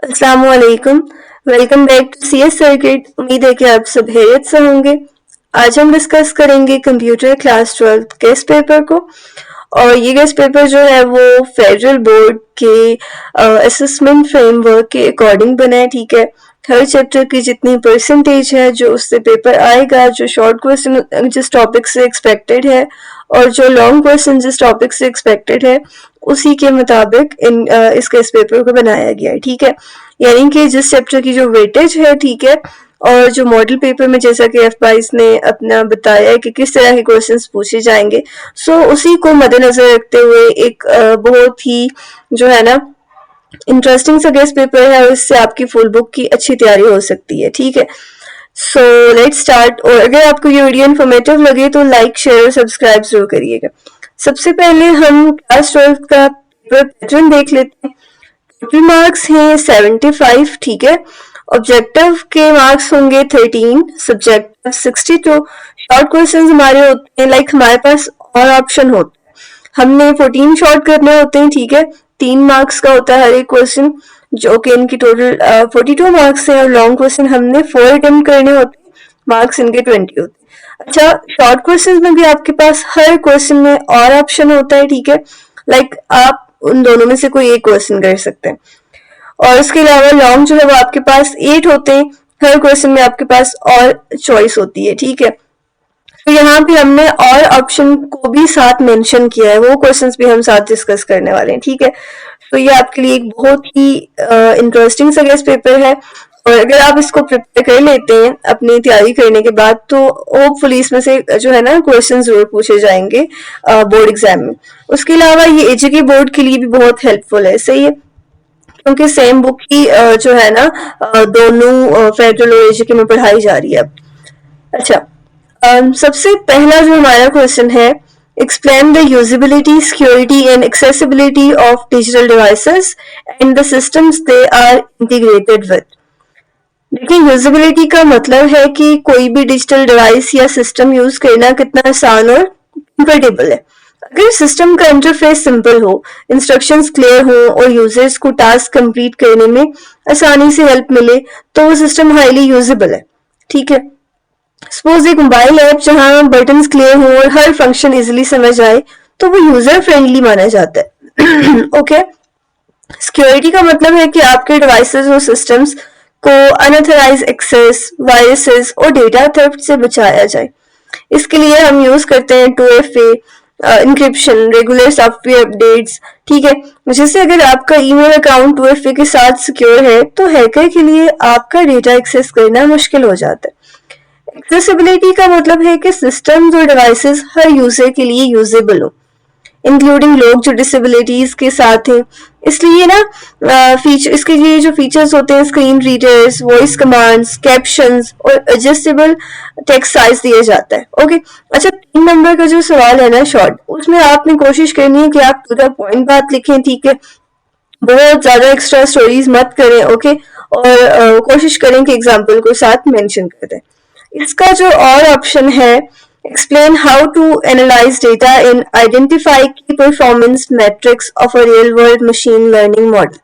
अस्सलाम वालेकुम। Welcome back to CS circuit. उम्मीद है कि आप सब खैरियत से होंगे। आज हम डिस्कस करेंगे कंप्यूटर क्लास 12 गेस्ट पेपर को। और ये गेस्ट पेपर जो है वो फेडरल बोर्ड के असेसमेंट फ्रेमवर्क के अकॉर्डिंग बना है। ठीक है, हर चैप्टर की जितनी परसेंटेज है जो उससे पेपर आएगा, जो शॉर्ट क्वेश्चन जिस टॉपिक से एक्सपेक्टेड है और जो लॉन्ग क्वेश्चन जिस टॉपिक से एक्सपेक्टेड है, उसी के मुताबिक इस केस पेपर को बनाया गया है। ठीक है, यानी कि जिस चैप्टर की जो वेटेज है, ठीक है, और जो मॉडल पेपर में जैसा कि F22 ने अपना बताया है कि किस तरह के क्वेश्चंस पूछे जाएंगे, सो उसी को मद्देनजर रखते हुए एक बहुत ही जो है ना इंटरेस्टिंग सा गेस्ट पेपर है और इससे आपकी फुल बुक की अच्छी तैयारी हो सकती है। ठीक है, सो लेट्स स्टार्ट। और अगर आपको ये वीडियो इन्फॉर्मेटिव लगे तो लाइक, शेयर और सब्सक्राइब जरूर करिएगा। सबसे पहले हम क्लास 12 का पेपर पैटर्न देख लेते हैं। टोटल मार्क्स हैं 75। ठीक है, ऑब्जेक्टिव के मार्क्स होंगे 13, सब्जेक्टिव 62। शॉर्ट क्वेश्चन हमारे होते हैं, लाइक हमारे पास और ऑप्शन होते हैं, हमने 14 शॉर्ट करने होते हैं। ठीक है, 3 मार्क्स का होता है हर एक क्वेश्चन, जो कि इनकी टोटल 42 मार्क्स है। और लॉन्ग क्वेश्चन हमने 4 अटेम्प्ट करने होते हैं, मार्क्स इनके 20 होते हैं। अच्छा, शॉर्ट क्वेश्चन में भी आपके पास हर क्वेश्चन में और ऑप्शन होता है। ठीक है, लाइक आप उन दोनों में से कोई एक क्वेश्चन कर सकते हैं। और इसके अलावा लॉन्ग जो है वो आपके पास 8 होते हैं, हर क्वेश्चन में आपके पास और चॉइस होती है। ठीक है, तो यहाँ पे हमने और ऑप्शन को भी साथ मेंशन किया है, वो क्वेश्चंस भी हम साथ डिस्कस करने वाले हैं। ठीक है, तो ये आपके लिए एक बहुत ही इंटरेस्टिंग सा गेस्ट पेपर है और अगर आप इसको प्रिपेयर कर लेते हैं अपनी तैयारी करने के बाद, तो होपफुली इसमें से जो है ना क्वेश्चन जरूर पूछे जाएंगे बोर्ड एग्जाम में। उसके अलावा ये एचईके बोर्ड के लिए भी बहुत हेल्पफुल है। सही है, क्योंकि सेम बुक ही जो है ना दोनों फेडरल और एचईके में पढ़ाई जा रही है अब। अच्छा, सबसे पहला जो हमारा क्वेश्चन है, explain the usability, security and accessibility of digital devices and the systems they are integrated with। देखिए, यूजिबिलिटी का मतलब है कि कोई भी डिजिटल डिवाइस या सिस्टम यूज करना कितना आसान और कंफर्टेबल है। अगर सिस्टम का इंटरफेस सिंपल हो, इंस्ट्रक्शंस क्लियर हो और यूजर्स को टास्क कंप्लीट करने में आसानी से हेल्प मिले, तो वो सिस्टम हाईली यूजेबल है। ठीक है, सपोज एक मोबाइल ऐप जहां बटन्स क्लियर हो और हर फंक्शन इजीली समझ आए, तो वो यूजर फ्रेंडली माना जाता है। ओके, सिक्योरिटी का मतलब है कि आपके डिवाइसेस और सिस्टम्स को अनऑथराइज एक्सेस, वायरसेस और डेटा थेफ्ट से बचाया जाए। इसके लिए हम यूज करते हैं 2FA encryption, regular software updates. ठीक है, जैसे अगर आपका ईमेल अकाउंट 2FA के साथ सिक्योर है, तो हैकर के लिए आपका डेटा एक्सेस करना मुश्किल हो जाता है। एक्सेसिबिलिटी का मतलब है कि सिस्टम्स और डिवाइसेस हर यूजर के लिए यूजेबल हो, इंक्लूडिंग लोग जो डिसेबिलिटीज के साथ हैं। इसलिए ना इसके लिए जो फीचर्स होते हैं, screen readers, voice commands, captions और एडजस्टेबल टेक्स्ट साइज दिया जाता है। ओके, अच्छा, 3 नंबर का जो सवाल है ना शॉर्ट, उसमें आपने कोशिश करनी है कि आप टू द पॉइंट बात लिखें। ठीक है, बहुत ज्यादा एक्स्ट्रा स्टोरीज मत करें। ओके, और कोशिश करें कि एग्जाम्पल को साथ मेंशन कर दें। इसका जो और ऑप्शन है, explain how to analyze data and identify key performance metrics of a real world machine learning model।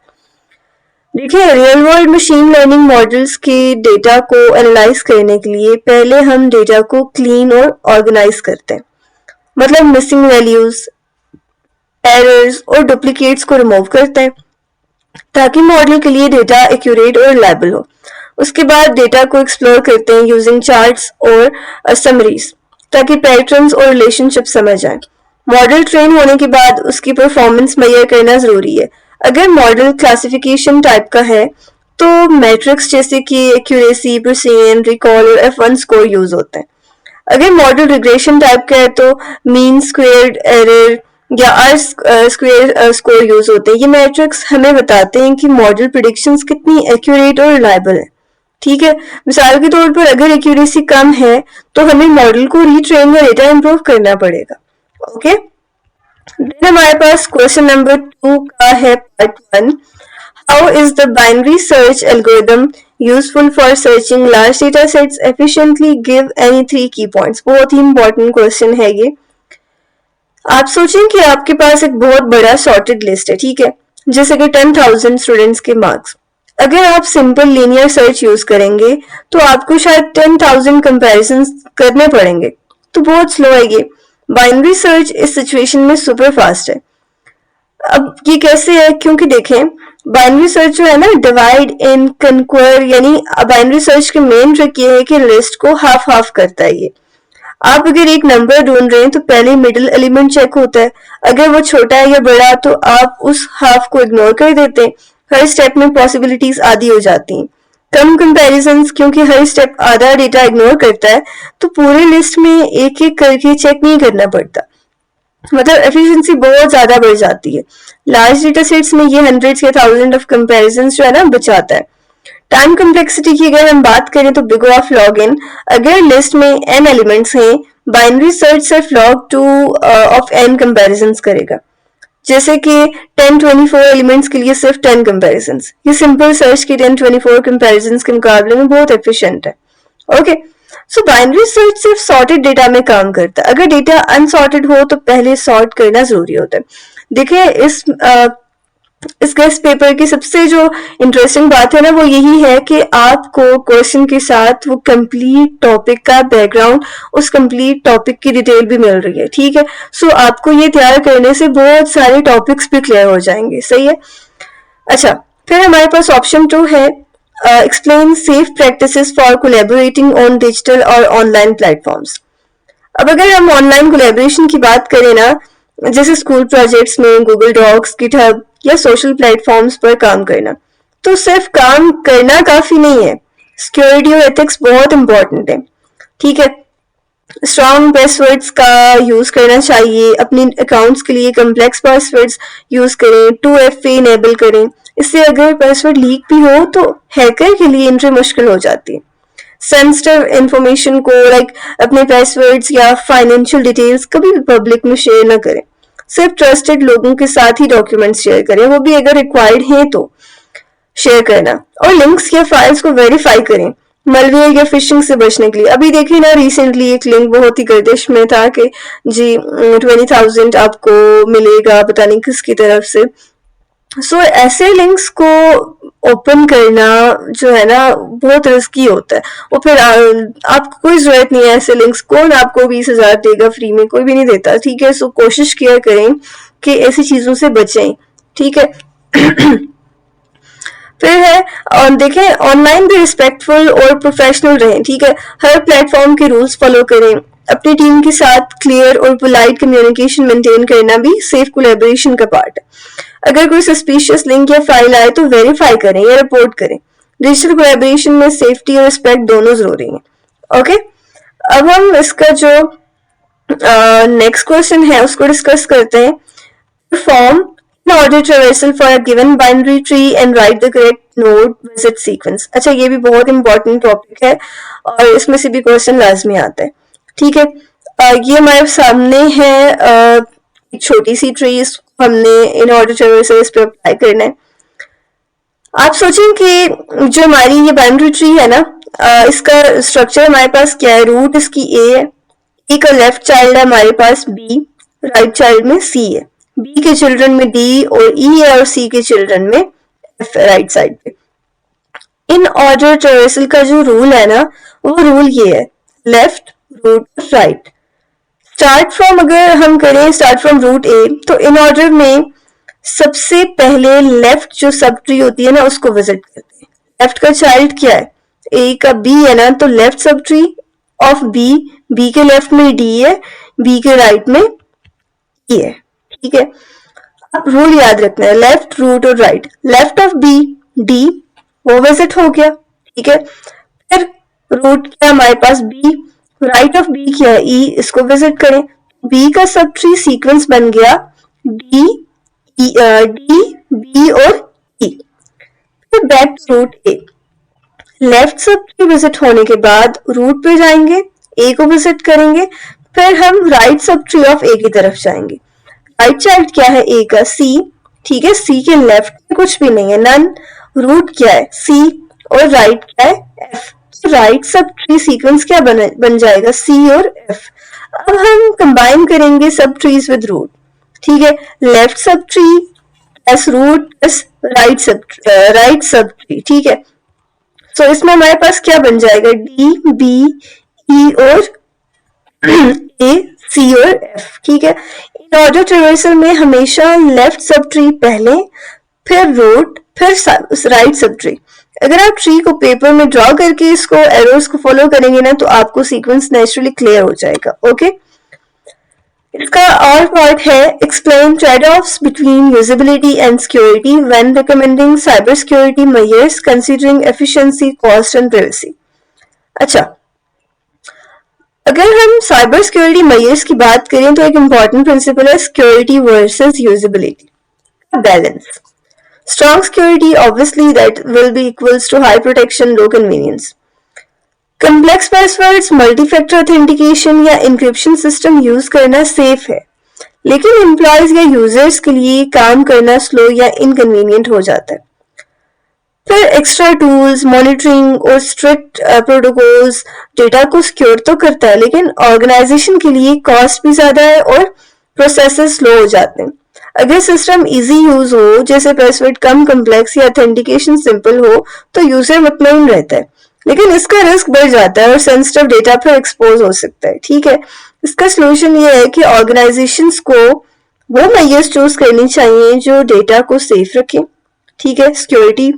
देखिए, real world machine learning models के डेटा को एनालाइज करने के लिए पहले हम डेटा को क्लीन और ऑर्गेनाइज करते हैं, मतलब मिसिंग वैल्यूज, एरर्स और डुप्लीकेट्स को रिमूव करते हैं, ताकि मॉडल के लिए डेटा एक्यूरेट और रिलायबल हो। उसके बाद डेटा को एक्सप्लोर करते हैं यूजिंग चार्ट्स और समरीज, ताकि पैटर्न्स और रिलेशनशिप समझ आए। मॉडल ट्रेन होने के बाद उसकी परफॉर्मेंस मेजर करना जरूरी है। अगर मॉडल क्लासिफिकेशन टाइप का है, तो मैट्रिक्स जैसे कि एक्यूरेसी, प्रिसिजन, रिकॉल और F1 स्कोर यूज होते हैं। अगर मॉडल रिग्रेशन टाइप का है, तो मीन स्क्वेयर्ड एरर या आर स्क्वेयर स्कोर यूज होते हैं। ये मैट्रिक्स हमें बताते हैं कि मॉडल प्रिडिक्शंस कितनी एक्यूरेट और रिलायबल है। ठीक है, मिसाल के तौर पर अगर एक्यूरेसी कम है, तो हमें मॉडल को रीट्रेन या डेटा इंप्रूव करना पड़ेगा। ओके, देन हमारे पास क्वेश्चन नंबर 2 का है part 1, how is the binary search algorithm useful for searching large data sets efficiently, give any 3 की पॉइंट्स। बहुत ही इंपॉर्टेंट क्वेश्चन है ये। आप सोचें कि आपके पास एक बहुत बड़ा सॉर्टेड लिस्ट है। ठीक है, जैसे कि 10,000 स्टूडेंट्स के मार्क्स। अगर आप सिंपल लीनियर सर्च यूज करेंगे तो आपको शायद 10,000 कंपैरिजन करने पड़ेंगे, तो बहुत स्लो है ये। बाइनरी सर्च इस सिचुएशन में सुपर फास्ट है। अब ये कैसे है, क्योंकि देखें बाइनरी सर्च जो है ना, डिवाइड इन कन्क्वर, यानी बाइनरी सर्च के मेन ट्रिक ये है कि लिस्ट को हाफ हाफ करता है ये। आप अगर एक नंबर ढूंढ रहे हैं तो पहले मिडिल एलिमेंट चेक होता है, अगर वो छोटा है या बड़ा तो आप उस हाफ को इग्नोर कर देते हैं। हर स्टेप में पॉसिबिलिटीज आधी हो जाती हैं। कम कंपैरिजंस, क्योंकि हर स्टेप आधा डेटा इग्नोर करता है तो पूरे लिस्ट में एक एक करके चेक नहीं करना पड़ता, मतलब एफिशिएंसी बहुत ज्यादा बढ़ जाती है। लार्ज डेटा सेट्स में ये हंड्रेड्स या थाउजेंड ऑफ कंपैरिजन जो है ना बचाता है। टाइम कम्प्लेक्सिटी की अगर हम बात करें तो बिग ऑफ लॉग इन, अगर लिस्ट में n एलिमेंट्स हैं, बाइनरी सर्च सिर्फ log 2 ऑफ n कंपैरिजंस करेगा। जैसे कि 1024 एलिमेंट्स के लिए सिर्फ 10 कंपैरिजंस, ये सिंपल सर्च के 1024 कंपैरिजंस के मुकाबले में बहुत एफिशिएंट है। ओके, सो बाइनरी सर्च सिर्फ सॉर्टेड डेटा में काम करता है। अगर डेटा अनसॉर्टेड हो तो पहले सॉर्ट करना जरूरी होता है। देखिए इस गेस्ट पेपर की सबसे जो इंटरेस्टिंग बात है ना, वो यही है कि आपको क्वेश्चन के साथ वो कंप्लीट टॉपिक का बैकग्राउंड, उस कंप्लीट टॉपिक की डिटेल भी मिल रही है। ठीक है, सो आपको ये तैयार करने से बहुत सारे टॉपिक्स भी क्लियर हो जाएंगे। सही है। अच्छा, फिर हमारे पास ऑप्शन 2 है, explain safe practices for collaborating on digital और ऑनलाइन प्लेटफॉर्म्स। अब अगर हम ऑनलाइन कोलैबोरेशन की बात करें ना, जैसे स्कूल प्रोजेक्ट्स में गूगल डॉक्स, गिटहब या सोशल प्लेटफॉर्म्स पर काम करना, तो सिर्फ काम करना काफी नहीं है, सिक्योरिटी और एथिक्स बहुत इंपॉर्टेंट है। ठीक है, स्ट्रॉन्ग पासवर्ड्स का यूज करना चाहिए, अपनी अकाउंट्स के लिए कम्प्लेक्स पासवर्ड्स यूज करें, 2FA इनेबल करें, इससे अगर पासवर्ड लीक भी हो तो हैकर के लिए एंट्री मुश्किल हो जाती है। सेंसिटिव इंफॉर्मेशन को लाइक अपने पासवर्ड्स या फाइनेंशियल डिटेल्स कभी भी पब्लिक में शेयर ना करें, सिर्फ ट्रस्टेड लोगों के साथ ही डॉक्यूमेंट्स शेयर करें, वो भी अगर रिक्वायर्ड है तो शेयर करना। और लिंक्स या फाइल्स को वेरीफाई करें मलवेयर या फिशिंग से बचने के लिए। अभी देखिए ना, रिसेंटली एक लिंक बहुत ही गर्दिश में था कि जी 20,000 आपको मिलेगा पता नहीं किसकी तरफ से। सो ऐसे लिंक्स को ओपन करना जो है ना बहुत रिस्की होता है, और फिर आपको कोई जरूरत नहीं है ऐसे लिंक्स, कौन आपको 20,000 देगा फ्री में, कोई भी नहीं देता। ठीक है, सो कोशिश किया करें कि ऐसी चीजों से बचें। ठीक है। फिर है, और देखें ऑनलाइन भी रिस्पेक्टफुल और प्रोफेशनल रहें। ठीक है, हर प्लेटफॉर्म के रूल्स फॉलो करें, अपनी टीम के साथ क्लियर और पोलाइट कम्युनिकेशन मेंटेन करना भी सेफ कोलैबोरेशन का पार्ट है। अगर कोई सस्पिशियस लिंक या फाइल आए तो वेरीफाई करें या रिपोर्ट करें। डिजिटल कोलैबोरेशन में सेफ्टी और रिस्पेक्ट दोनों जरूरी हैं। ओके, अब हम इसका जो नेक्स्ट क्वेश्चन है उसको डिस्कस करते हैं। Perform in order traversal for a given binary tree and write the correct node visit sequence। अच्छा, ये भी बहुत इंपॉर्टेंट टॉपिक है और इसमें से भी क्वेश्चन लाजमी आता है। ठीक है, ये हमारे सामने है एक छोटी सी ट्री, हमने इन ऑर्डर ट्रेवर्सल इस पे अप्लाई करना है। आप सोचें कि जो हमारी ये बाइनरी ट्री है ना, इसका स्ट्रक्चर हमारे पास क्या है, रूट इसकी ए है, ए का लेफ्ट चाइल्ड है हमारे पास बी, राइट चाइल्ड में सी है, बी के चिल्ड्रन में डी और ई है, और सी के चिल्ड्रन में एफ है राइट साइड पे। इन ऑर्डर ट्रेवर्सल का जो रूल है ना, वो रूल ये है, left root right. Start from अगर हम करें स्टार्ट फ्रॉम रूट ए, तो इन ऑर्डर में सबसे पहले लेफ्ट जो सब ट्री होती है ना उसको विजिट करते हैं। लेफ्ट का चाइल्ड क्या है, ए का बी है ना, तो left subtree of B, B के लेफ्ट में डी है, बी के राइट में ई है। ठीक है, अब रूल याद रखना है, लेफ्ट रूट और right. Left of B D, वो विजिट हो गया। ठीक है, फिर रूट क्या हमारे पास बी, राइट ऑफ बी क्या है ई, इसको विजिट करें। बी का सब ट्री सीक्वेंस बन गया डी बी और ई। फिर back to root A, left subtree visit होने के बाद रूट पे जाएंगे, ए को विजिट करेंगे, फिर हम राइट सब ट्री ऑफ ए की तरफ जाएंगे। राइट चाइल्ड क्या है ए का सी, ठीक है, सी के लेफ्ट में कुछ भी नहीं है, नन। रूट क्या है सी और राइट क्या है F, right sub tree sequence क्या बन जाएगा सी और एफ। अब हम कंबाइन करेंगे सब ट्रीज विद रूट। ठीक है, left subtree plus root plus right subtree, ठीक है। तो इसमें हमारे पास क्या बन जाएगा, डी बी ई और ए सी और एफ, ठीक है। इन ऑर्डर ट्रिवर्सल में हमेशा लेफ्ट सब ट्री पहले, फिर रूट, फिर राइट सब ट्री। अगर आप ट्री को पेपर में ड्रॉ करके इसको एरोस को फॉलो करेंगे ना तो आपको सीक्वेंस नेचुरली क्लियर हो जाएगा, ओके। इसका और पार्ट है explain trade offs between usability and security when recommending cyber security measures considering efficiency, cost and privacy. अच्छा, अगर हम साइबर सिक्योरिटी मेजर्स की बात करें तो एक इंपॉर्टेंट प्रिंसिपल है security versus usability balance. Strong security, obviously, that will be equals to high protection, low convenience. Complex passwords, multi-factor authentication या encryption system use करना safe है, लेकिन employees या users के लिए काम करना slow या inconvenient हो जाता है। फिर extra tools, monitoring और strict protocols data को secure तो करता है, लेकिन organization के लिए cost भी ज़्यादा है और processes slow हो जाते हैं। अगर सिस्टम इजी यूज हो, जैसे पासवर्ड कम कम्प्लेक्स या ऑथेंटिकेशन सिंपल हो, तो यूजर मुतमईन रहता है, लेकिन इसका रिस्क बढ़ जाता है और सेंसिटिव डेटा पर एक्सपोज हो सकता है, ठीक है। इसका सोल्यूशन ये है कि ऑर्गेनाइजेशंस को वो मेजर्स चूज करनी चाहिए जो डेटा को सेफ रखे, ठीक है। सिक्योरिटी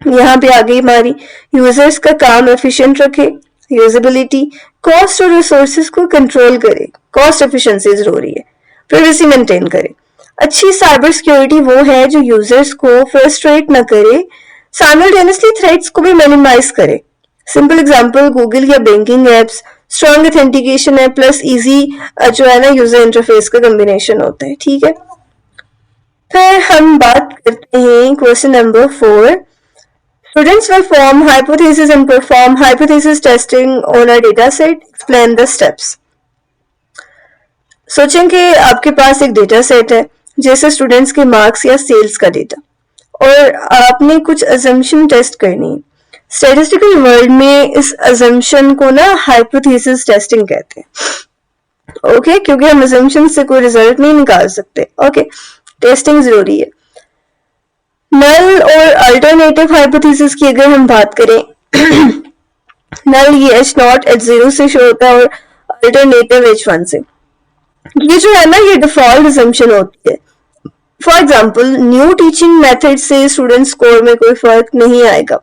यहाँ पे आ गई हमारी, यूजर्स का काम एफिशिएंट रखे, यूजेबिलिटी, कॉस्ट और रिसोर्सेज को कंट्रोल करे, कॉस्ट एफिशिएंसी जरूरी है, प्राइवेसी मेंटेन करे। अच्छी साइबर सिक्योरिटी वो है जो यूजर्स को फ्रस्ट्रेट न करे, साइमल्टेनियसली थ्रेट्स को भी मिनिमाइज करे। सिंपल एग्जांपल गूगल या बैंकिंग एप्स, स्ट्रॉन्ग ऑथेंटिकेशन है प्लस इजी जो है ना यूजर इंटरफेस का कॉम्बिनेशन होता है, ठीक है। फिर हम बात करते हैं question number 4। Students will form hypothesis and perform hypothesis testing on a data set, explain the steps. सोचें कि आपके पास एक डेटा सेट है, जैसे स्टूडेंट्स के मार्क्स या सेल्स का डेटा, और आपने कुछ अजम्पशन टेस्ट करनी है। स्टैटिस्टिकल वर्ल्ड में इस अजम्पशन को ना हाइपोथेसिस टेस्टिंग कहते हैं, ओके, क्योंकि हम अजम्पशन से कोई रिजल्ट नहीं निकाल सकते, ओके। टेस्टिंग जरूरी है। नल और अल्टरनेटिव हाइपोथेसिस की अगर हम बात करें, नल ये H0 H0 से शो होता है और अल्टरनेटिव H1 से। ये जो है ना ये डिफॉल्ट असम्पशन होती है। For example new teaching method से स्टूडेंट स्कोर में कोई फर्क नहीं आएगा,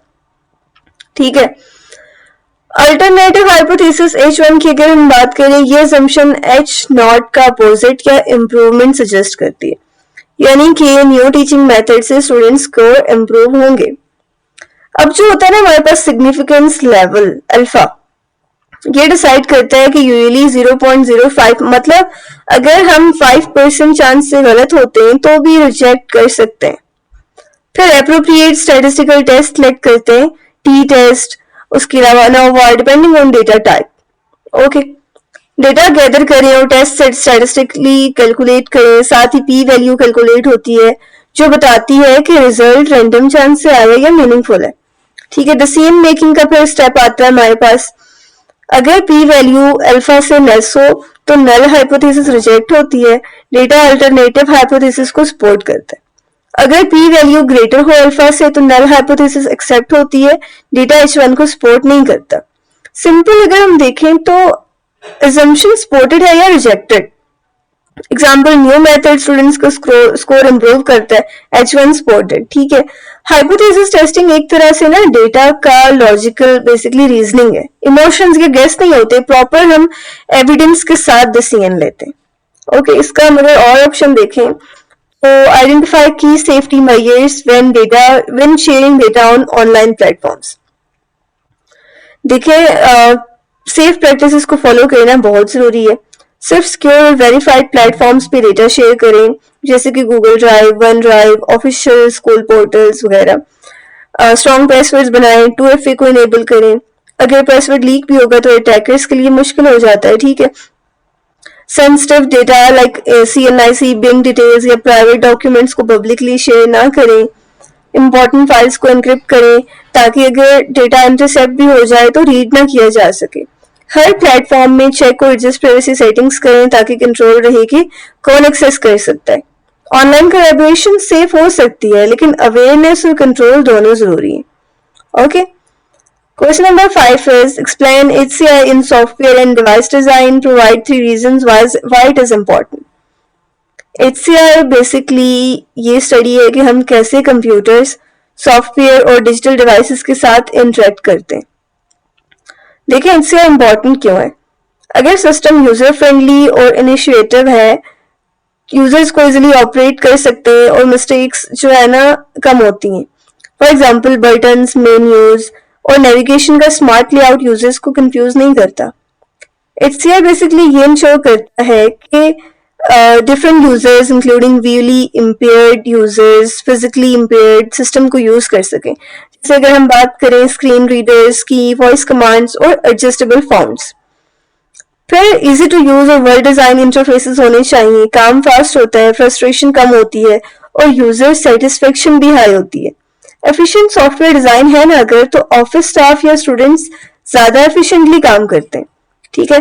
ठीक है। अल्टरनेटिव हाइपोथेसिस H1 की अगर हम बात करें, ये असम्पशन H0 का अपोजिट या इम्प्रूवमेंट सजेस्ट करती है, यानी कि न्यू टीचिंग मेथड से स्टूडेंट स्कोर इम्प्रूव होंगे। अब जो होता है ना हमारे पास सिग्निफिकेंस लेवल अल्फा, ये डिसाइड करता है कि यूजुअली 0.05, मतलब अगर हम 5% चांस से गलत होते हैं तो भी रिजेक्ट कर सकते हैं। फिर एप्रोप्रिएट स्टैटिस्टिकल टेस्ट सेलेक्ट करते हैं, टी टेस्ट, उसके अलावा ANOVA, depending on data type, okay. Data gather करें और टेस्ट स्टैटिस्टिकली कैलकुलेट करें, साथ ही पी वैल्यू कैलकुलेट होती है जो बताती है कि रिजल्ट रैंडम चांस से आया या मीनिंगफुल है, ठीक है। डिसीजन मेकिंग का फिर स्टेप आता है हमारे पास। अगर पी वैल्यू अल्फा से लेस हो तो नल हाइपोथेसिस रिजेक्ट होती है, डेटा अल्टरनेटिव हाइपोथेसिस को सपोर्ट करता है। अगर पी वैल्यू ग्रेटर हो अल्फा से तो नल हाइपोथेसिस एक्सेप्ट होती है, डेटा H1 को सपोर्ट नहीं करता। सिंपल अगर हम देखें तो assumption सपोर्टेड है या rejected. Example new method students का स्कोर इंप्रूव करता है, H1 सपोर्टेड, ठीक है। हाइपोथेसिस टेस्टिंग एक तरह से ना डेटा का लॉजिकल बेसिकली रीजनिंग है, इमोशंस के गेस नहीं होते, प्रॉपर हम एविडेंस के साथ डिसीजन लेते हैं, ओके। इसका हम अगर और ऑप्शन देखें तो आइडेंटिफाई की safety measures when sharing data on online platforms. देखिए सेफ प्रैक्टिसेस को फॉलो करना बहुत जरूरी है। सिर्फ सिक्योर और वेरीफाइड प्लेटफॉर्म्स पे डेटा शेयर करें, जैसे कि Google drive, one drive, official school portals वगैरह। स्ट्रॉन्ग पासवर्ड्स बनाएं, 2FA को इनेबल करें। अगर पासवर्ड लीक भी होगा तो अटैकर्स के लिए मुश्किल हो जाता है, ठीक है। Sensitive data like CNIC, bank details या प्राइवेट डॉक्यूमेंट्स को पब्लिकली शेयर ना करें। इंपॉर्टेंट फाइल्स को एनक्रिप्ट करें ताकि अगर डेटा इंटरसेप्ट भी हो जाए तो रीड ना किया जा सके। हर प्लेटफॉर्म में चेक और एडजस्ट प्राइवेसी सेटिंग्स करें ताकि कंट्रोल रहे कि कौन एक्सेस कर सकता है। ऑनलाइन कोलैबोरेशन सेफ हो सकती है, लेकिन अवेयरनेस और कंट्रोल दोनों जरूरी है। Okay, question number 5 is explain HCI in software and device design. Provide 3 reasons why it is important. HCI basically ये स्टडी है कि हम कैसे कंप्यूटर्स, सॉफ्टवेयर और डिजिटल डिवाइसेस के साथ इंटरेक्ट करते हैं। देखिए HCI इम्पोर्टेंट क्यों है। अगर सिस्टम यूजर फ्रेंडली और इनिशिएटिव है, यूजर्स को इजिली ऑपरेट कर सकते हैं और मिस्टेक्स जो है ना कम होती हैं। फॉर एग्जाम्पल बटन्स, मेन्यूज और नेविगेशन का स्मार्ट लेआउट यूजर्स को कंफ्यूज नहीं करता। HCI बेसिकली ये इंश्योर करता है कि different users including visually impaired users, physically impaired system को यूज कर सकें। जैसे अगर हम बात करें स्क्रीन रीडर्स की, वॉइस कमांड्स और एडजस्टेबल फॉन्ट्स। फिर इजी टू यूज और वेल डिजाइन इंटरफेसेस होने चाहिए। काम फास्ट होता है, फ्रस्ट्रेशन कम होती है और यूजर सेटिस्फेक्शन भी हाई होती है। एफिशिएंट सॉफ्टवेयर डिजाइन है ना अगर, तो ऑफिस स्टाफ या स्टूडेंट्स ज्यादा एफिशिएंटली काम करते हैं। ठीक है,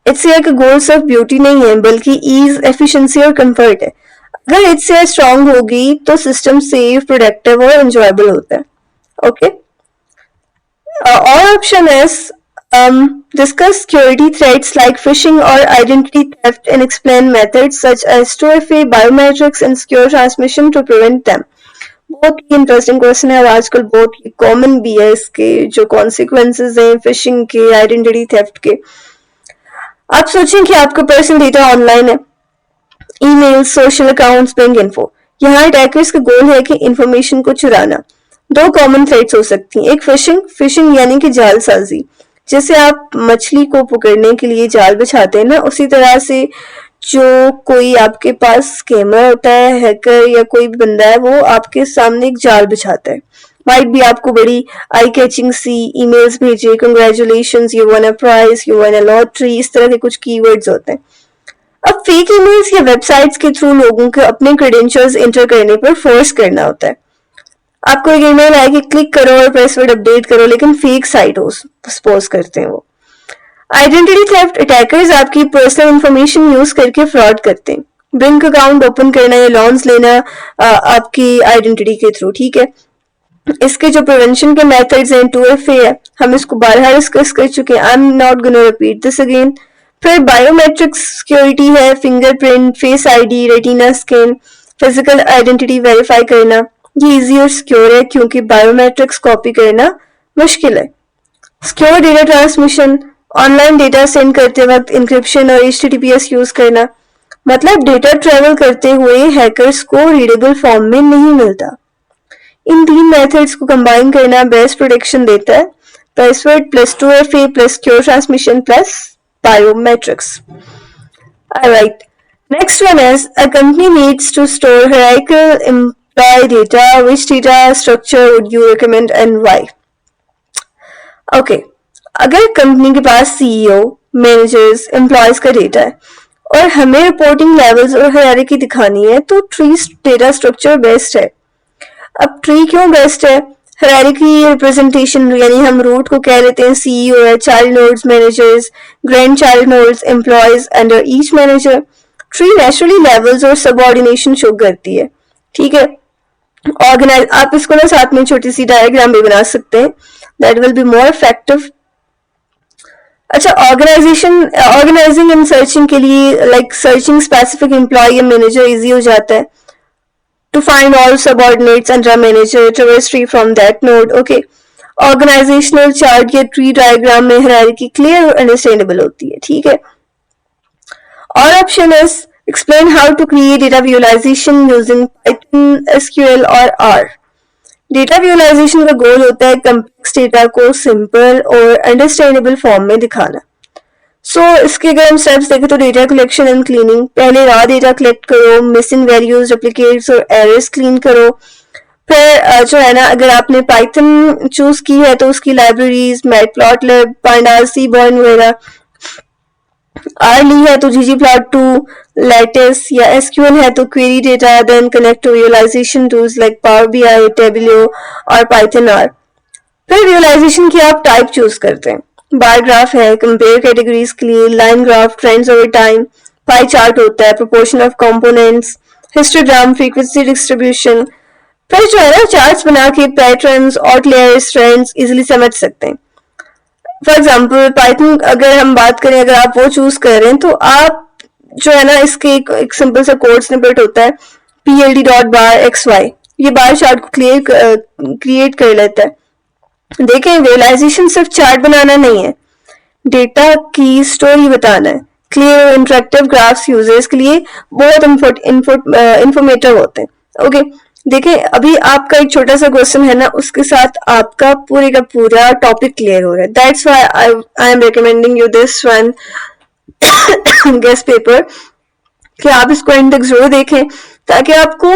HCI का गोल सिर्फ ब्यूटी नहीं है, बल्कि ईज, एफिशिएंसी और कंफर्ट है। अगर HCI स्ट्रांग होगी तो सिस्टम सेफ, प्रोडक्टिव और एंजॉयबल होता है। ओके, और option is discuss security threats like phishing or identity theft and explain methods such as 2FA, biometrics and secure transmission to prevent them. बहुत ही interesting question है और आजकल बहुत ही कॉमन भी है इसके जो कॉन्सिक्वेंसेज हैं फिशिंग के, आइडेंटिटी थेफ्ट के। आप सोचें कि आपका पर्सनल डेटा ऑनलाइन है, email, social accounts, bank info. यहाँ अटैकर्स का गोल है कि इंफॉर्मेशन को चुराना। दो कॉमन थ्रेट्स हो सकती हैं। एक फिशिंग यानी कि जालसाजी, जैसे आप मछली को पकड़ने के लिए जाल बिछाते हैं ना, उसी तरह से जो कोई आपके पास स्कैमर होता है, हैकर या कोई भी बंदा है, वो आपके सामने एक जाल बिछाता है। माइट भी आपको बड़ी आई कैचिंग सी ईमेल्स भेजे, congratulations, you won a prize, you won a lottery, इस तरह के कुछ कीवर्ड्स होते हैं। अब फेक ईमेल्स या वेबसाइट्स के थ्रू लोगों को अपने क्रेडेंशियल्स एंटर करने पर फोर्स करना होता है। आपको एक ईमेल आएगी, क्लिक करो और पासवर्ड अपडेट करो, लेकिन फेक साइट हो सपोज करते हैं वो। आइडेंटिटी थेफ्ट, अटैकर्स आपकी पर्सनल इंफॉर्मेशन यूज करके फ्रॉड करते हैं। बैंक अकाउंट ओपन करना या लोन्स लेना आपकी आइडेंटिटी के थ्रू। ठीक है, इसके जो प्रिवेंशन के मेथड्स हैं, 2FA है, हम इसको बारहा डिस्कस कर चुके हैं। I am not gonna repeat this again. फिर बायोमेट्रिक्स सिक्योरिटी है, fingerprint, face ID, retina scan, physical identity verify करना। ये इजी और सिक्योर है क्योंकि बायोमेट्रिक्स कॉपी करना मुश्किल है। Secure data transmission, online data send करते वक्त इंक्रिप्शन और HTTPS यूज करना। मतलब डेटा ट्रेवल करते हुए हैकर्स को रीडेबल फॉर्म में नहीं मिलता। इन 3 मेथड्स को कंबाइन करना बेस्ट प्रोटेक्शन देता है। Password plus 2FA plus secure transmission plus biometrics. Alright. Next one is a company needs to store hierarchical employee data. Which data structure would you recommend and why? Okay. अगर company के पास CEO, managers, employees का data है और हमें reporting levels और hierarchy दिखानी है, तो ट्री डेटा स्ट्रक्चर बेस्ट है। अब ट्री क्यों बेस्ट है? हायरार्की रिप्रेजेंटेशन, यानी हम रूट को कह लेते हैं CEO है, child nodes managers, grand child nodes employees under each manager. Tree naturally levels और सबऑर्डिनेशन शो करती है। ठीक है, ऑर्गेनाइज, आप इसको ना साथ में छोटी सी डायग्राम भी बना सकते हैं, that will be more effective. अच्छा, ऑर्गेनाइजिंग एंड सर्चिंग के लिए लाइक सर्चिंग स्पेसिफिक एम्प्लॉय या मैनेजर इजी हो जाता है। To find all subordinates under a manager, traverse tree from that node. Okay. Organizational chart या tree diagram में hierarchy clear और understandable होती है। ठीक है, और option is explain how to create data visualization using Python, SQL और R. Data visualisation का गोल होता है कम्प्लेक्स डेटा को सिंपल और अंडरस्टैंडेबल फॉर्म में दिखाना। इसके अगर हम स्टेप्स देखें तो डेटा कलेक्शन एंड क्लीनिंग, पहले रॉ डेटा कलेक्ट करो, मिसिंग वैल्यूज, डुप्लीकेट्स और एरर्स क्लीन करो। फिर जो है ना, अगर आपने पाइथन चूज की है तो उसकी लाइब्रेरीज मैटप्लॉटलिब, पांडास, सीबॉर्न वगैरह, आर ली है तो ggplot2, लैटिस, या एसक्यूएल है तो query data, then connect to visualisation tools like Power BI, Tableau और पाइथन आर। फिर विजुअलाइजेशन की आप टाइप चूज करते हैं। बार ग्राफ है कंपेयर कैटेगरीज के लिए, line graph trends over time, pie chart होता है, proportion of components, histogram, frequency distribution. फिर जो है ना चार्ट्स बना के पैटर्न्स, आउटलेयर्स, ट्रेंड्स इजिली समझ सकते हैं। फॉर एग्जाम्पल पाइथन अगर हम बात करें, अगर आप वो चूज कर रहे हैं तो आप जो है ना इसके एक सिंपल सा कोड स्निपेट होता है pld.bar xy, ये बार चार्ट को क्रिएट कर लेता है। देखें विजुअलाइजेशन सिर्फ चार्ट बनाना नहीं है, डेटा की स्टोरी बताना है। क्लियर इंटरेक्टिव ग्राफ्स यूजर्स के लिए बहुत इंफॉर्मेटिव होते हैं। ओके देखें अभी आपका एक छोटा सा क्वेश्चन है ना, उसके साथ आपका पूरे का पूरा टॉपिक क्लियर हो रहा है। That's why I am recommending you this one guest paper कि आप इसको एंड तक जरूर देखें, ताकि आपको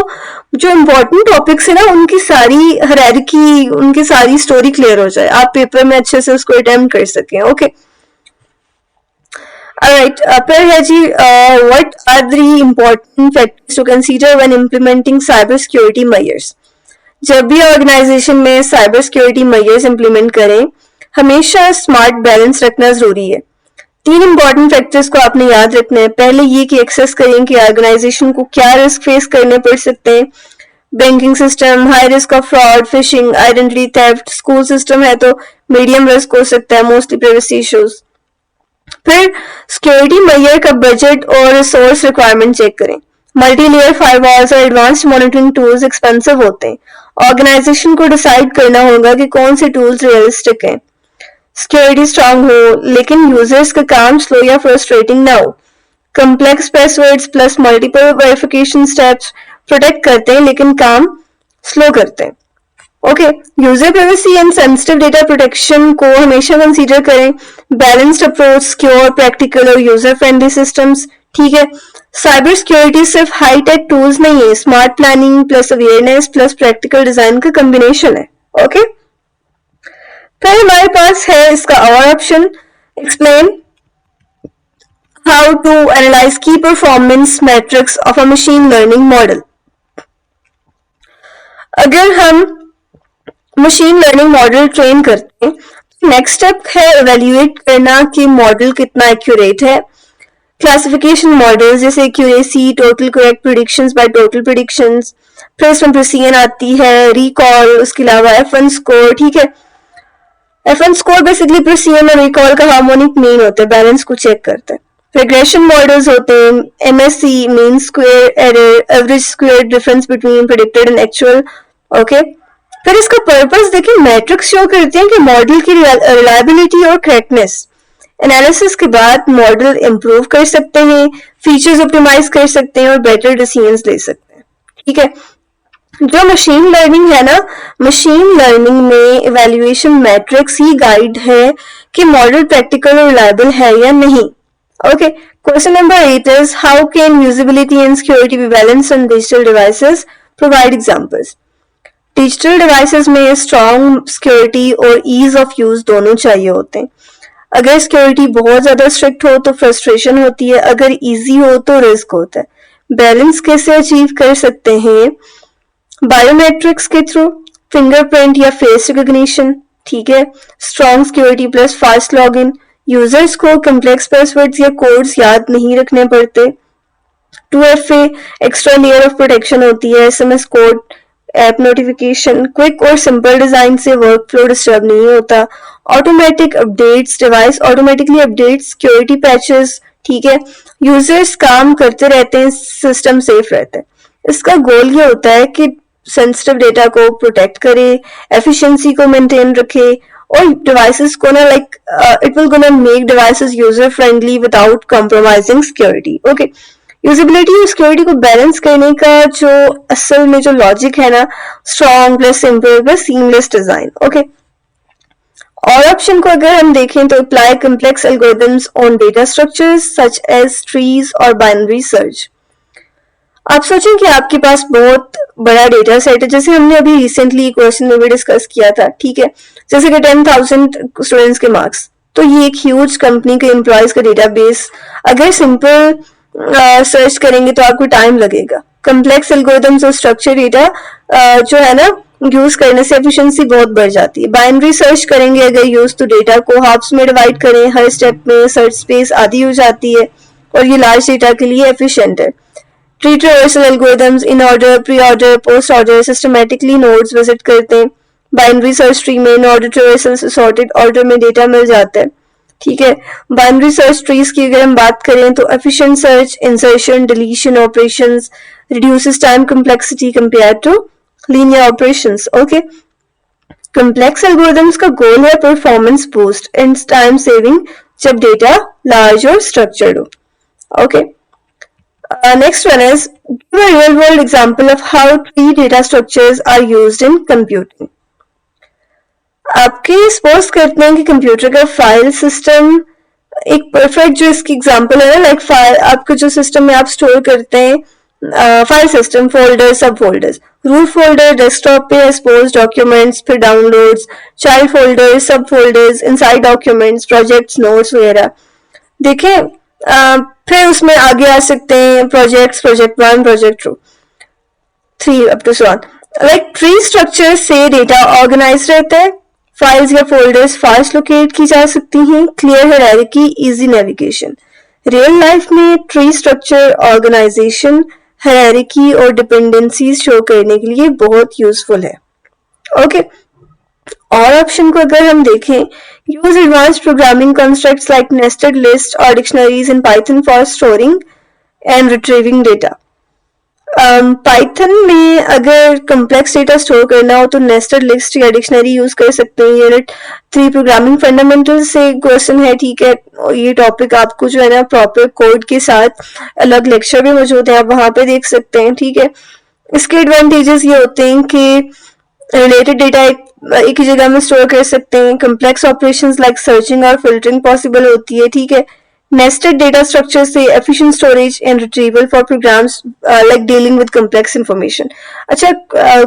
जो इम्पोर्टेंट टॉपिक्स है ना उनकी सारी हायरार्की, उनकी सारी स्टोरी क्लियर हो जाए, आप पेपर में अच्छे से उसको अटेम्प्ट कर सकें। ओके Alright, फिर है जी what are the important factors to consider when implementing cyber security measures? जब भी ऑर्गेनाइजेशन में साइबर सिक्योरिटी मेजर्स इंप्लीमेंट करें, हमेशा स्मार्ट बैलेंस रखना जरूरी है। 3 इंपॉर्टेंट फैक्टर्स को आपने याद रखना है। पहले ये कि एक्सेस करें कि ऑर्गेनाइजेशन को क्या रिस्क फेस करने पड़ सकते हैं। Banking system, high risk of fraud, fishing, identity theft. School system है तो मीडियम रिस्क हो सकता है, मोस्टली प्राइवेसी इश्यूज। फिर सिक्योरिटी मेजर का बजट और रिसोर्स रिक्वायरमेंट चेक करें। मल्टी लेयर फायरवॉल्स और एडवांस्ड मॉनिटरिंग टूल्स एक्सपेंसिव होते हैं। ऑर्गेनाइजेशन को डिसाइड करना होगा कि कौन से टूल्स रियलिस्टिक हैं। सिक्योरिटी स्ट्रांग हो लेकिन यूजर्स का काम स्लो या फ्रस्ट्रेटिंग ना हो। Complex passwords plus multiple verification steps protect करते हैं लेकिन काम स्लो करते हैं। Okay user privacy and sensitive data protection को हमेशा कंसीडर करें। बैलेंस्ड अप्रोच, सिक्योर, प्रैक्टिकल और यूजर फ्रेंडली सिस्टम्स। ठीक है, साइबर सिक्योरिटी सिर्फ हाई टेक टूल्स नहीं है, smart planning plus awareness plus practical design का कॉम्बिनेशन है। ओके फिर हमारे पास है इसका और option, explain how to analyse की performance matrix of a machine learning model. अगर हम मशीन लर्निंग मॉडल ट्रेन करते हैं, नेक्स्ट स्टेप है इवेल्युएट करना कि मॉडल कितना एक्यूरेट है। क्लासिफिकेशन मॉडल जैसे accuracy, total correct predictions by total predictions. फिर इसमें प्रिसीजन आती है, रिकॉल, उसके अलावा F1 स्कोर। ठीक है, F1 स्कोर बेसिकली प्रिसीजन और रिकॉल का हार्मोनिक मीन होता है, बैलेंस को चेक करता है। रिग्रेशन मॉडल्स होते हैं, MSE mean square error, average square difference between predicted and actual. Okay फिर इसका पर्पस देखिए, मैट्रिक्स शो करते हैं कि मॉडल की रिलायबिलिटी और करेक्टनेस। एनालिसिस के बाद मॉडल इंप्रूव कर सकते हैं, फीचर्स ऑप्टिमाइज कर सकते हैं और बेटर डिसीजंस ले सकते हैं। ठीक है, जो मशीन लर्निंग है ना, मशीन लर्निंग में इवैल्यूएशन मैट्रिक्स ही गाइड है कि मॉडल प्रैक्टिकल और रिलायबल है या नहीं। Okay question number 8 is how can usability and security be balanced on digital devices, provide examples. Digital devices में स्ट्रॉन्ग सिक्योरिटी और ईज ऑफ यूज दोनों चाहिए होते हैं। अगर सिक्योरिटी बहुत ज्यादा स्ट्रिक्ट हो तो फ्रस्ट्रेशन होती है, अगर इजी हो तो रिस्क होता है। बैलेंस कैसे अचीव कर सकते हैं? बायोमेट्रिक्स के थ्रू, फिंगरप्रिंट या फेस रिकॉग्निशन। ठीक है, strong security plus fast login. Users को कम्प्लेक्स पासवर्ड्स या कोड्स याद नहीं रखने पड़ते। 2FA extra layer of protection होती है। SMS code, app notification, quick और सिंपल डिजाइन से वर्क फ्लो डिस्टर्ब नहीं होता। Automatic updates, device automatically updates, security patches. ठीक है, यूजर्स काम करते रहते हैं, सिस्टम सेफ रहता है। इसका गोल ये होता है कि सेंसिटिव डेटा को प्रोटेक्ट करे, एफिशिएंसी को मेंटेन रखे और डिवाइसेस को ना it will gonna make devices user friendly without compromising security. Okay usability और सिक्योरिटी को बैलेंस करने का जो असल में जो लॉजिक है ना, strong plus simple plus seamless design. Okay और ऑप्शन को अगर हम देखें तो apply complex algorithms on data structures such as trees और बाइनरी सर्च। आप सोचें कि आपके पास बहुत बड़ा डेटा सेट है, जैसे हमने अभी रिसेंटली क्वेश्चन में भी डिस्कस किया था। ठीक है, जैसे कि 10,000 स्टूडेंट्स के मार्क्स, तो ये एक ह्यूज कंपनी के एम्प्लॉयज का डेटाबेस। अगर सिंपल सर्च करेंगे तो आपको टाइम लगेगा। कम्प्लेक्स एल्गोरिथम्स और स्ट्रक्चर डेटा जो है ना यूज करने से एफिशिएंसी बहुत बढ़ जाती है। बाइनरी सर्च करेंगे अगर यूज तो डेटा को हाफ्स में डिवाइड करें, हर स्टेप में सर्च स्पेस आधी हो जाती है और ये लार्ज डेटा के लिए एफिशिएंट है। Pre-traversal algorithms in order, pre-order, post-order, systematically nodes visit करते हैं. बाइनरी सर्च ट्री में इन ऑर्डर ट्रेवर्सल से सॉर्टेड ऑर्डर में डेटा मिल जाता है. ठीक है. बाइनरी सर्च ट्रीज की अगर हम बात करें तो efficient search, insertion, deletion operations reduces time complexity compared to linear operations. Okay. Complex algorithms का गोल है performance boost and time saving जब डेटा लार्ज और स्ट्रक्चर्ड हो. Okay. Next one is give a real world example of how tree data structures are used in computing. आपके suppose करते हैं कि computer का फाइल सिस्टम एक परफेक्ट जो इसकी एग्जांपल है ना, लाइक फाइल आपके जो सिस्टम में आप स्टोर करते हैं file system, folder, subfolders. Root folder desktop पे है सपोज, डॉक्यूमेंट्स, फिर downloads, child folder, subfolders, inside documents, projects, notes वगैरह. देखें फिर उसमें आगे आ सकते हैं projects, project 1, project 2, 3 up to so on. Like tree structure से डेटा ऑर्गेनाइज रहता है, फाइल्स या फोल्डर्स फास्ट लोकेट की जा सकती हैं, clear hierarchy, easy navigation. Real life में ट्री स्ट्रक्चर ऑर्गेनाइजेशन, हायरार्की और डिपेंडेंसीज शो करने के लिए बहुत यूजफुल है. ओके. और ऑप्शन को अगर हम देखें, use advanced programming constructs like nested lists or dictionaries in Python for storing and retrieving data. Python में अगर complex data store करना हो तो nested list या dictionary use कर सकते हैं. यूनिट 3 प्रोग्रामिंग फंडामेंटल्स से क्वेश्चन है. ठीक है. ये टॉपिक आपको जो है ना प्रॉपर कोड के साथ अलग लेक्चर भी मौजूद है, आप वहां पे देख सकते हैं. ठीक है. इसके एडवांटेजेस ये होते हैं कि रिलेटेड डेटा एक ही जगह में स्टोर कर सकते हैं, कम्प्लेक्स ऑपरेशंस लाइक सर्चिंग और फिल्टरिंग पॉसिबल होती है. ठीक है. नेस्टेड डेटा स्ट्रक्चर से efficient storage and retrieval for programs like dealing with complex information. अच्छा,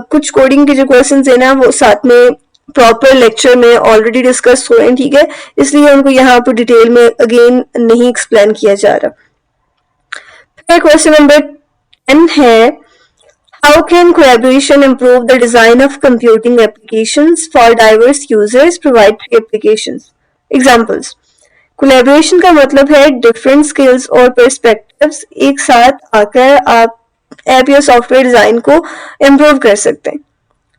कुछ कोडिंग के जो क्वेश्चंस है ना वो साथ में प्रॉपर लेक्चर में ऑलरेडी डिस्कस हुए हैं. ठीक है. इसलिए उनको यहाँ पर डिटेल में अगेन नहीं एक्सप्लेन किया जा रहा. फिर क्वेश्चन नंबर 10 है, how can collaboration improve the design of computing applications for diverse users? Provide applications. Examples. Collaboration का मतलब है different skills और perspectives एक साथ आकर आप ऐप या सॉफ्टवेयर डिजाइन को इम्प्रूव कर सकते हैं.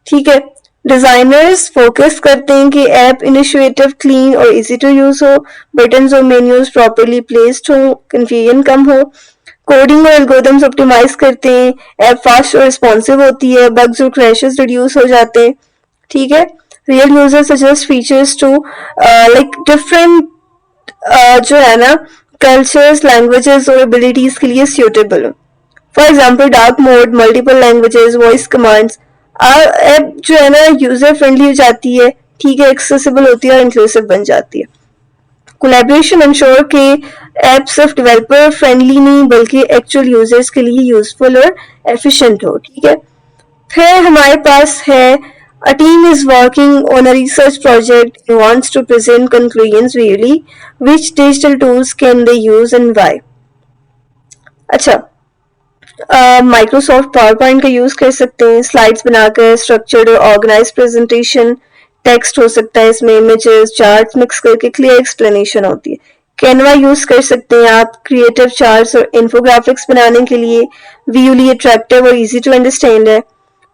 ठीक है. डिजाइनर्स फोकस करते हैं कि ऐप इनिशिएटिव क्लीन और इजी टू यूज हो, बटन्स और मेन्यूज प्रॉपरली प्लेस्ड हो, कंफ्यूजन कम हो. कोडिंग और एल्गोरिथम्स ऑप्टिमाइज करते हैं, ऐप फास्ट और रिस्पॉन्सिव होती है, बग्स और क्रैशेस रिड्यूस हो जाते हैं. ठीक है. Real user suggest features to like different जो है ना कल्चर्स, लैंग्वेजेस और एबिलिटीज के लिए सूटेबल हो. For example dark mode, multiple languages, voice commands. App जो है ना यूजर फ्रेंडली हो जाती है. ठीक है. एक्सेसिबल होती है और इंक्लूसिव बन जाती है. कोलैबोरेशन इंश्योर के ऐप सिर्फ डेवलपर फ्रेंडली नहीं बल्कि एक्चुअल यूजर्स के लिए यूजफुल और एफिशिएंट हो. ठीक है. फिर हमारे पास है a team is working on a research project and wants to present conclusions really. Which digital tools can they use and why? अच्छा, माइक्रोसॉफ्ट पावर पॉइंट का यूज कर सकते हैं स्लाइड्स बनाकर, स्ट्रक्चर्ड और ऑर्गेनाइज प्रेजेंटेशन. टेक्स्ट हो सकता है इसमें, इमेजेस, चार्ट्स मिक्स करके क्लियर एक्सप्लेनेशन होती है. कैनवा यूज कर सकते हैं आप क्रिएटिव चार्ट्स और इन्फोग्राफिक्स बनाने के लिए, विजुअली अट्रैक्टिव और इजी टू अंडरस्टैंड है.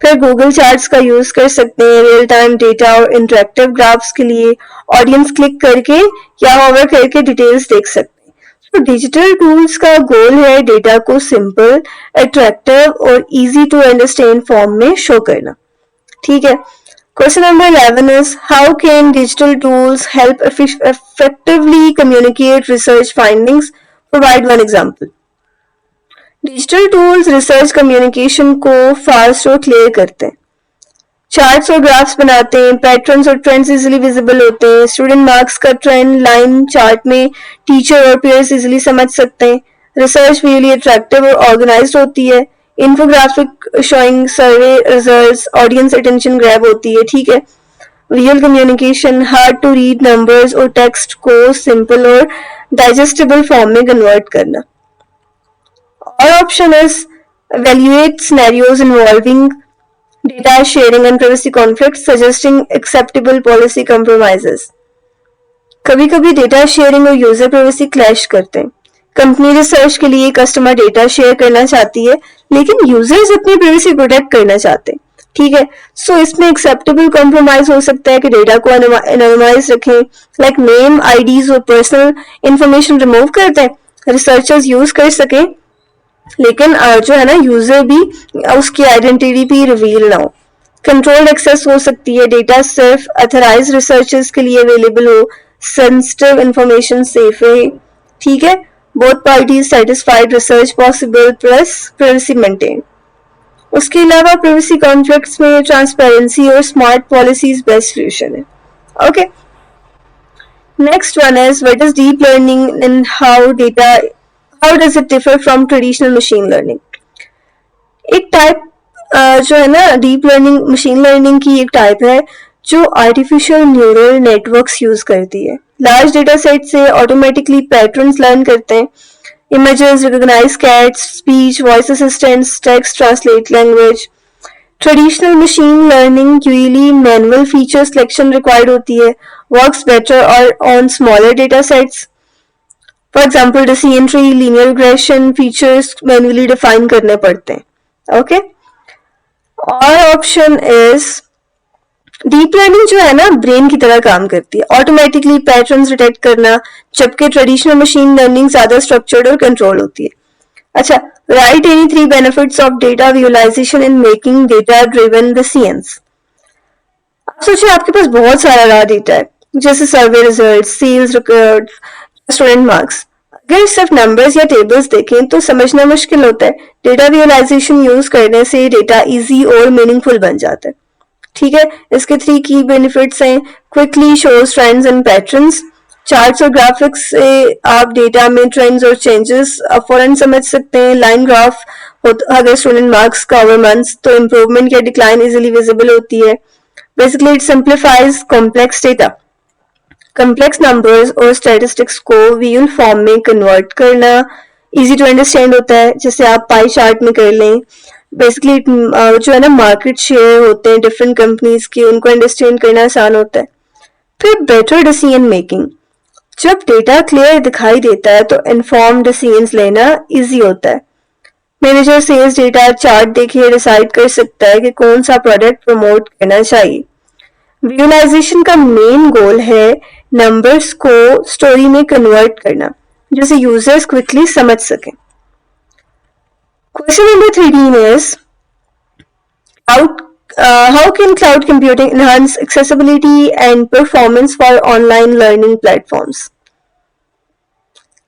फिर गूगल चार्ट्स का यूज कर सकते हैं रियल टाइम डेटा और इंटरेक्टिव ग्राफ्स के लिए. ऑडियंस क्लिक करके या होवर करके डिटेल्स देख सकते हैं. तो डिजिटल टूल्स का गोल है डेटा को सिंपल, अट्रैक्टिव और इजी टू अंडरस्टैंड फॉर्म में शो करना. ठीक है. Question number 11 is how can digital tools help effectively communicate research findings? Provide one example. Digital tools research communication को फास्ट और क्लियर करते हैं. चार्ट्स और ग्राफ्स बनाते हैं, पैटर्न्स और ट्रेंड्स इजीली विजिबल होते हैं. स्टूडेंट मार्क्स का ट्रेंड लाइन चार्ट में टीचर और पीयर्स इजीली समझ सकते हैं. रिसर्च विजुअली अट्रैक्टिव और ऑर्गेनाइज्ड होती है. Infographic showing survey results, audience attention grab होती है. ठीक है. Visual communication hard to read numbers और टेक्स्ट को सिंपल और डाइजेस्टेबल फॉर्म में कन्वर्ट करना. और option is evaluate scenarios involving data sharing and privacy conflicts, suggesting acceptable policy compromises. कभी कभी डेटा शेयरिंग और यूजर प्राइवेसी क्लैश करते हैं. कंपनी रिसर्च के लिए कस्टमर डेटा शेयर करना चाहती है, लेकिन यूजर्स अपनी प्राइवेसी प्रोटेक्ट करना चाहते हैं। ठीक है, सो इसमें एक्सेप्टेबल कॉम्प्रोमाइज हो सकता है कि डेटा को एनोनिमाइज रखें, लाइक नेम, आईडीज और पर्सनल इंफॉर्मेशन रिमूव करते हैं, रिसर्चर्स यूज कर सके, लेकिन जो है ना यूजर भी उसकी आइडेंटिटी भी रिवील ना हो। कंट्रोल्ड एक्सेस हो सकती है, डेटा सिर्फ अथराइज रिसर्चर्स के लिए अवेलेबल हो, सेंसिटिव इंफॉर्मेशन सेफ रहे। ठीक है, both parties satisfied, research possible plus privacy maintain. उसके अलावा प्राइवेसी कॉन्फ्लिक्ट्स में ट्रांसपेरेंसी और स्मार्ट पॉलिसीज बेस्ट सोल्यूशन है। Okay, next one is what is deep learning and how does it differ from traditional machine learning. एक type जो है ना deep learning, machine learning की एक टाइप है जो आर्टिफिशियल न्यूरल नेटवर्क्स यूज करती है। लार्ज डेटा सेट से ऑटोमेटिकली पैटर्न्स लर्न करते हैं, images recognize cats, speech, voice assistants, text translate language. Traditional machine learning usually manual feature selection required होती है, works better or on smaller data sets. For example, decision tree, linear regression features manually define करने पड़ते हैं। Okay? और option is deep learning जो है ना brain की तरह काम करती है, ऑटोमेटिकली पैटर्न्स डिटेक्ट करना, जबकि ट्रेडिशनल मशीन लर्निंग ज्यादा स्ट्रक्चर्ड और कंट्रोल होती है। अच्छा, write any 3 benefits of data visualisation in making data driven decisions. आप सोचिए आपके पास बहुत सारा रहा डेटा है, जैसे survey result, sales record, student marks. अगर सिर्फ नंबर्स या टेबल्स देखें तो समझना मुश्किल होता है। डेटा विजुअलाइजेशन यूज करने से डेटा इजी और मीनिंगफुल बन जाता है। ठीक है, इसके 3 की बेनिफिट्स हैं, quickly shows trends and patterns, charts और ग्राफिक्स से आप डेटा में ट्रेंड्स और चेंजेस फौरन समझ सकते हैं। लाइन ग्राफ अगर स्टूडेंट मार्क्स का ओवर मंथ्स तो इम्प्रूवमेंट या डिक्लाइन इजीली विजिबल होती है। Basically it simplifies complex data, complex numbers और स्टैटिस्टिक्स को विजुअल फॉर्म में कन्वर्ट करना इजी टू अंडरस्टैंड होता है, जैसे आप पाई चार्ट में कर लें। बेसिकली जो है ना मार्केट शेयर होते हैं डिफरेंट कंपनीज के, उनको अंडरस्टैंड करना आसान होता है। फिर बेटर डिसीजन मेकिंग, जब डेटा क्लियर दिखाई देता है तो इन्फॉर्म डिसीजंस लेना इजी होता है। मैनेजर सेल्स डेटा चार्ट देखिए डिसाइड कर सकता है कि कौन सा प्रोडक्ट प्रमोट करना चाहिए। विजुअलाइजेशन का मेन गोल है नंबर्स को स्टोरी में कन्वर्ट करना, जिसे यूजर्स क्विकली समझ सकें। Question number 13 is how can cloud computing enhance accessibility and performance for online learning platforms?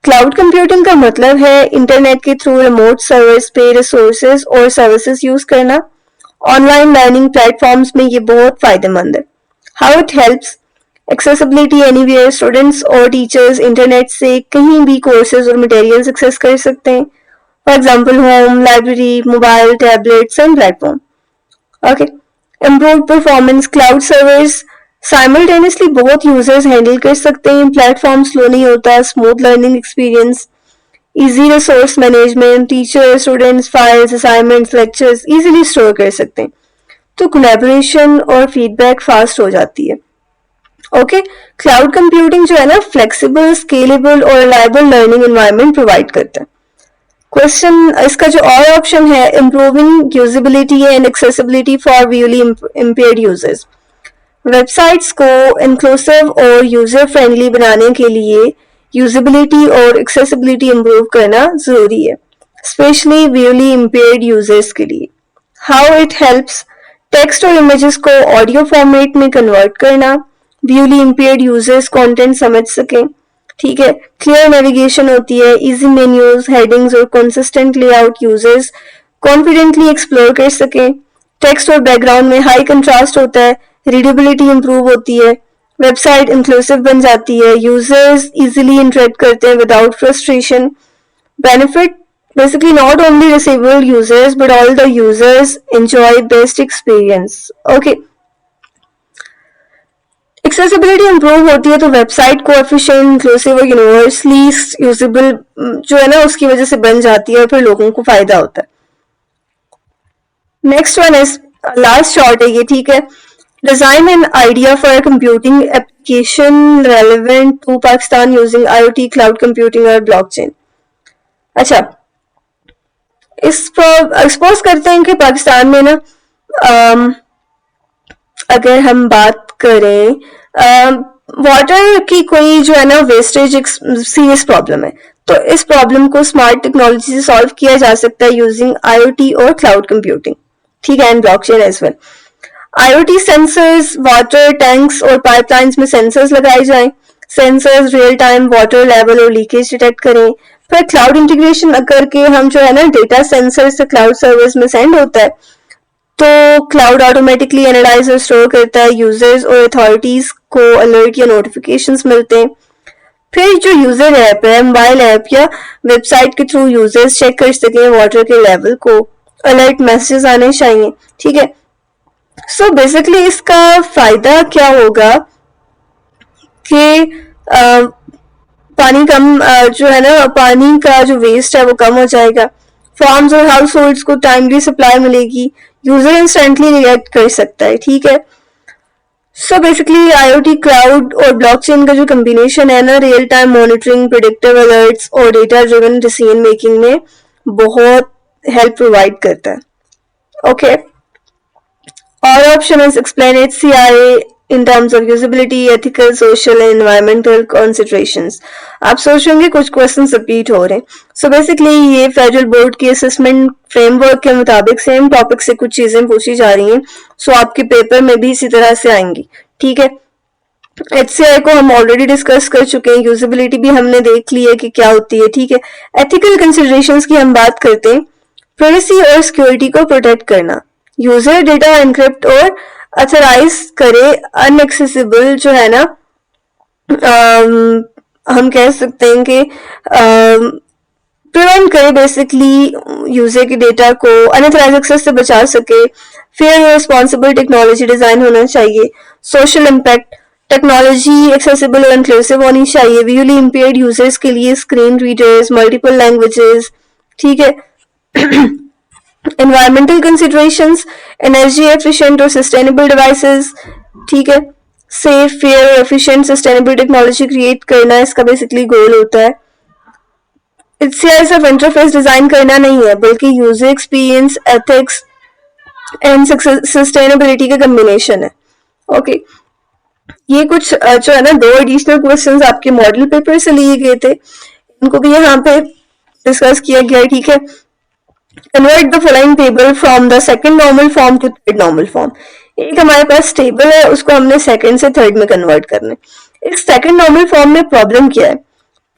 Cloud computing का मतलब है इंटरनेट के थ्रू रिमोट सर्वर्स पे रिसोर्सेज और सर्विसेज यूज करना। ऑनलाइन लर्निंग प्लेटफॉर्म्स में ये बहुत फायदेमंद है। How it helps accessibility anywhere, students और टीचर्स इंटरनेट से कहीं भी कोर्सेज और मटेरियल्स एक्सेस कर सकते हैं। For example, home, library, mobile, tablets, and platform. Okay. Improved performance, cloud servers simultaneously बहुत users handle कर सकते हैं, प्लेटफॉर्म स्लो नहीं होता, smooth learning experience, easy resource management, teacher students files, assignments, lectures easily store कर सकते हैं, तो कोलैबोरेशन और फीडबैक फास्ट हो जाती है। ओके, क्लाउड कंप्यूटिंग जो है ना फ्लेक्सिबल, स्केलेबल और रिलायबल लर्निंग एनवायरनमेंट प्रोवाइड करता है। क्वेश्चन इसका जो और ऑप्शन है, improving usability and accessibility for visually impaired users. Websites को इंक्लूसिव और यूजर फ्रेंडली बनाने के लिए यूजिबिलिटी और एक्सेसिबिलिटी इम्प्रूव करना जरूरी है, स्पेशली विजुअली इम्पेयर्ड यूजर्स के लिए। हाउ इट हेल्प्स, टेक्स्ट और इमेजेस को ऑडियो फॉर्मेट में कन्वर्ट करना, विजुअली इम्पेयर्ड यूजर्स कंटेंट समझ सकें। ठीक है, क्लियर नेविगेशन होती है, इजी मेन्यूज, हेडिंग्स और consistent layout users confidently explore कर सकें। टेक्स्ट और बैकग्राउंड में हाई कंट्रास्ट होता है, रीडेबिलिटी इंप्रूव होती है, वेबसाइट इंक्लूसिव बन जाती है, यूजर्स इजीली इंटरेक्ट करते हैं without frustration. Benefit, basically not only disabled users but all the users enjoy best experience. Okay. Accessibility improve होती है तो वेबसाइट को एफिशिएंट, इंक्लूसिव और यूनिवर्सली यूजेबल जो है ना उसकी वजह से बन जाती है और फिर लोगों को फायदा होता है। Next one is last short है ये, ठीक है। Design an idea for computing application relevant to Pakistan using IoT, cloud computing और ब्लॉकचेन। अच्छा, एक्सपोज करते हैं कि पाकिस्तान में ना अगर हम बात करें वाटर की कोई जो है ना वेस्टेज एक सीरियस प्रॉब्लम है, तो इस प्रॉब्लम को स्मार्ट टेक्नोलॉजी से सॉल्व किया जा सकता है यूजिंग आईओटी और क्लाउड कंप्यूटिंग, ठीक है, and blockchain as well. IoT sensors water tanks और पाइपलाइंस में सेंसर्स लगाए जाएं, sensors real time water level और लीकेज डिटेक्ट करें। फिर क्लाउड इंटीग्रेशन करके हम जो है ना डेटा सेंसर से क्लाउड सर्विस में सेंड होता है, तो क्लाउड ऑटोमेटिकली एनालाइज और स्टोर करता है, यूजर्स और अथॉरिटीज को अलर्ट या नोटिफिकेशंस मिलते हैं। फिर जो यूजर ऐप है, मोबाइल ऐप या वेबसाइट के थ्रू यूजर्स चेक कर सकें वाटर के लेवल को, अलर्ट मैसेजेस आने चाहिए, ठीक है। सो बेसिकली इसका फायदा क्या होगा कि पानी कम जो है ना पानी का जो वेस्ट है वो कम हो जाएगा, फार्म्स और हाउस होल्ड्स को टाइमली सप्लाई मिलेगी, यूजर इंस्टेंटली रिएक्ट कर सकता है, ठीक है। सो बेसिकली आईओटी क्लाउड और ब्लॉकचेन का जो कम्बिनेशन है ना, real time monitoring, predictive alerts और डेटा ड्रिवन डिसीजन मेकिंग में बहुत हेल्प प्रोवाइड करता है। ओके, और option is explain HCI in terms of usability, ethical, social and environmental considerations. आप सोचेंगे कुछ क्वेश्चन रिपीट हो रहे हैं। सो बेसिकली ये फेडरल बोर्ड के असेसमेंट फ्रेमवर्क के मुताबिक सेम टॉपिक से कुछ चीजें पूछी जा रही हैं, सो आपके पेपर में भी इसी तरह से आएंगी, ठीक है। HCI को हम ऑलरेडी डिस्कस कर चुके हैं, यूजिबिलिटी भी हमने देख ली है कि क्या होती है, ठीक है। एथिकल कंसिडरेशंस की हम बात करते हैं, प्राइवेसी और सिक्योरिटी को प्रोटेक्ट करना, यूजर डेटा एनक्रिप्ट और अथराइज करे, अनएक्सेसिबल जो है ना हम कह सकते हैं कि प्रिवेंट करे बेसिकली यूजर के डेटा को अनऑथराइज एक्सेस से बचा सके। फेयर और रिस्पॉन्सिबल टेक्नोलॉजी डिजाइन होना चाहिए। सोशल इम्पैक्ट, टेक्नोलॉजी एक्सेसिबल और इंक्लूसिव होनी चाहिए, विजुअली इम्पेयर्ड यूजर्स के लिए स्क्रीन रीडर्स, मल्टीपल लैंग्वेजेस, ठीक है। environmental considerations, energy efficient और sustainable devices, ठीक है। safe, fair, efficient, sustainable technology create करना इसका basically goal होता है। HCI सिर्फ इंटरफेस डिजाइन करना नहीं है, बल्कि user experience, ethics and sustainability का कम्बिनेशन है। ओके, ये कुछ जो है ना 2 एडिशनल क्वेश्चंस आपके मॉडल पेपर से लिए गए थे, इनको भी यहाँ पे डिस्कस किया गया है, ठीक है। Convert the following table from the second normal form to third normal form. एक हमारे पास टेबल है, उसको हमने सेकंड से थर्ड में कन्वर्ट करना है। इस सेकंड नॉर्मल फॉर्म में प्रॉब्लम क्या है?